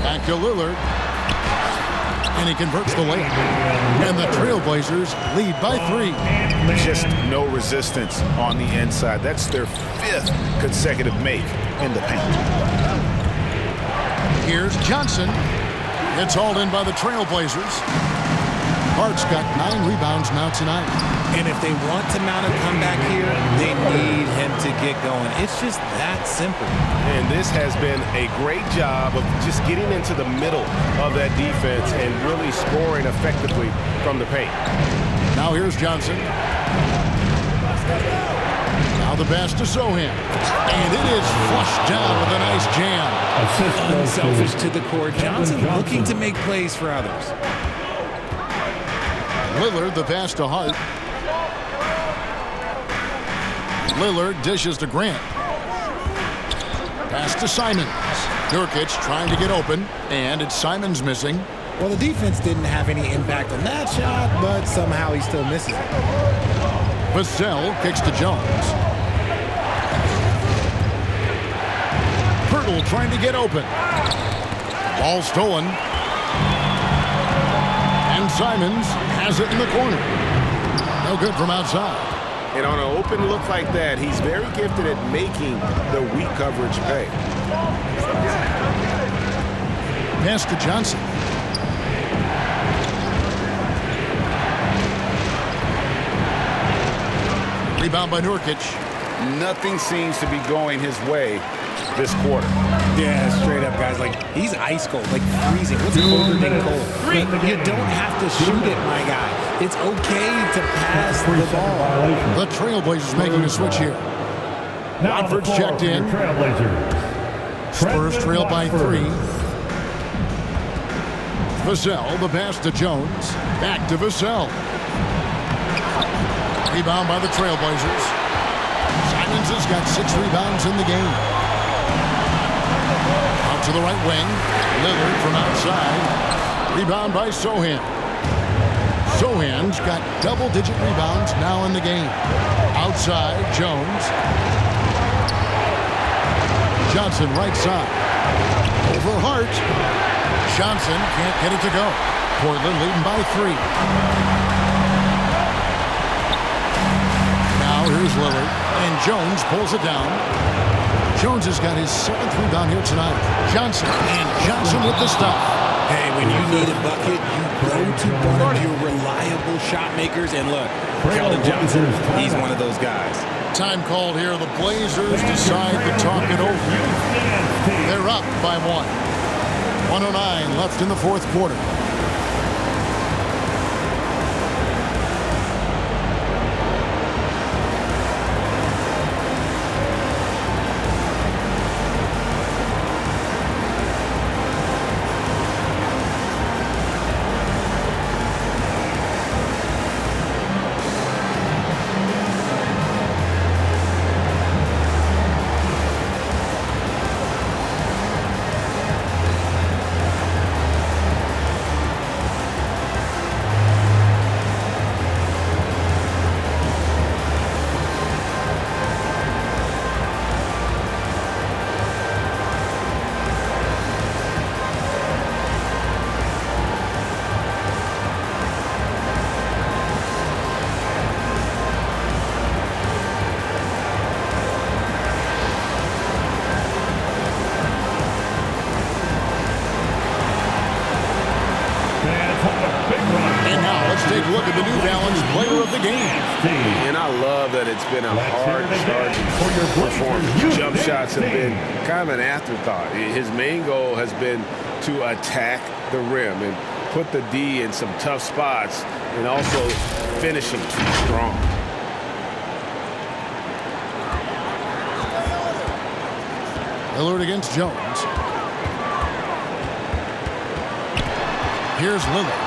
Back to Lillard. And he converts the layup. And the Trailblazers lead by 3. Just no resistance on the inside. That's their 5th consecutive make in the paint. Here's Johnson. It's hauled in by the Trailblazers. Hart's got 9 rebounds now tonight. And if they want to mount a comeback here, they need him to get going. It's just that simple. And this has been a great job of just getting into the middle of that defense and really scoring effectively from the paint. Now here's Johnson. Now the pass to Sohan. And it is flushed down with a nice jam. Unselfish to the core. Johnson looking to make plays for others. Lillard, the pass to Hart. Lillard dishes to Grant. Pass to Simons. Nurkic trying to get open, and it's Simons missing. Well, the defense didn't have any impact on that shot, but somehow he still misses it. Vassell kicks to Jones. Pirtle trying to get open. Ball stolen. And Simons has it in the corner. No good from outside. And on an open look like that, he's very gifted at making the weak coverage pay. Pass to Johnson. Rebound by Nurkic. Nothing seems to be going his way this quarter. Yeah, straight up, guys. Like, he's ice cold, like freezing. What's colder than cold? But you don't have to shoot it, my guy. It's okay to pass the ball. The Trailblazers making a switch here. Watford's checked in. Spurs trail by 3. Vassell, the pass to Jones. Back to Vassell. Rebound by the Trailblazers. Simons has got 6 rebounds in the game. Out to the right wing. Lillard from outside. Rebound by Sohan. Sohan's got double-digit rebounds now in the game. Outside, Jones. Johnson right side. Over Hart. Johnson can't get it to go. Portland leading by 3. Now here's Lillard. And Jones pulls it down. Jones has got his 7th rebound here tonight. Johnson. And Johnson with the stop. Hey, when you need a bucket, you go to one of your reliable shot makers. And look, Keldon Johnson, he's one of those guys. Time called here. The Blazers decide to talk it over. They're up by 1. 1:09 left in the 4th quarter. game. And I love that it's been a hard starting performance. Jump shots have been kind of an afterthought. His main goal has been to attack the rim and put the D in some tough spots and also finishing strong. Lillard against Jones. Here's Lillard.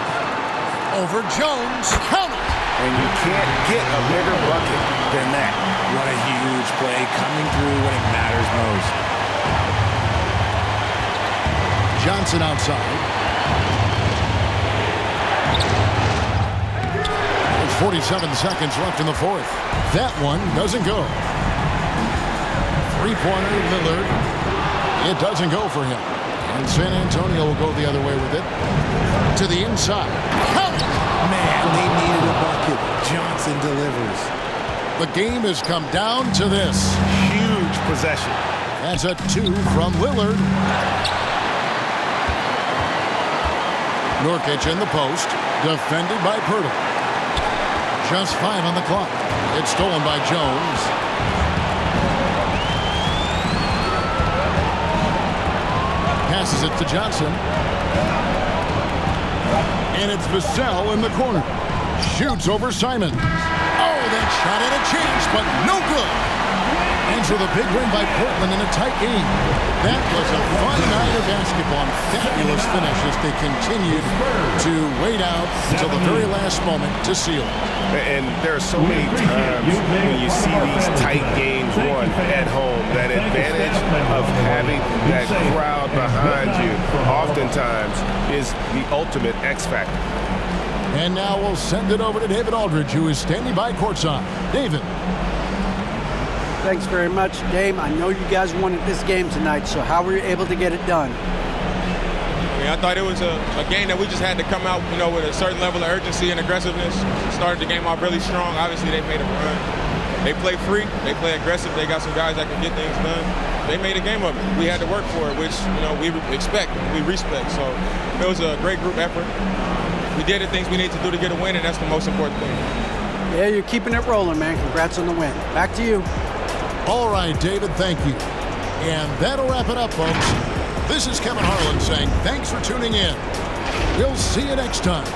Over Jones. Count it. And you can't get a bigger bucket than that. What a huge play coming through when it matters most. Johnson outside. There's 47 seconds left in the fourth. That one doesn't go. Three-pointer, Lillard. It doesn't go for him. And San Antonio will go the other way with it. To the inside. Count it! Man, they needed a bucket. Johnson delivers. The game has come down to this. Huge possession. That's a 2 from Lillard. Nurkic in the post. Defended by Pirtle. Just 5 on the clock. It's stolen by Jones. Passes it to Johnson. And it's Vassell in the corner. Shoots over Simons. Oh, that shot had a chance, but no good. Ends with a big win by Portland in a tight game. That was a fun night of basketball. Fabulous finish as they continued to wait out until the very last moment to seal it. And there are so many times when you see these tight games won at home, that advantage of having that crowd behind you oftentimes is the ultimate X factor. And now we'll send it over to David Aldridge, who is standing by courtside. David. Thanks very much, Dame. I know you guys wanted this game tonight, so how were you able to get it done? I thought it was a game that we just had to come out, with a certain level of urgency and aggressiveness. Started the game off really strong. Obviously, they made a run. They play free. They play aggressive. They got some guys that can get things done. They made a game of it. We had to work for it, which, we expect, we respect. So it was a great group effort. We did the things we need to do to get a win, and that's the most important thing. Yeah, you're keeping it rolling, man. Congrats on the win. Back to you. All right, David, thank you. And that'll wrap it up, folks. This is Kevin Harlan saying thanks for tuning in. We'll see you next time.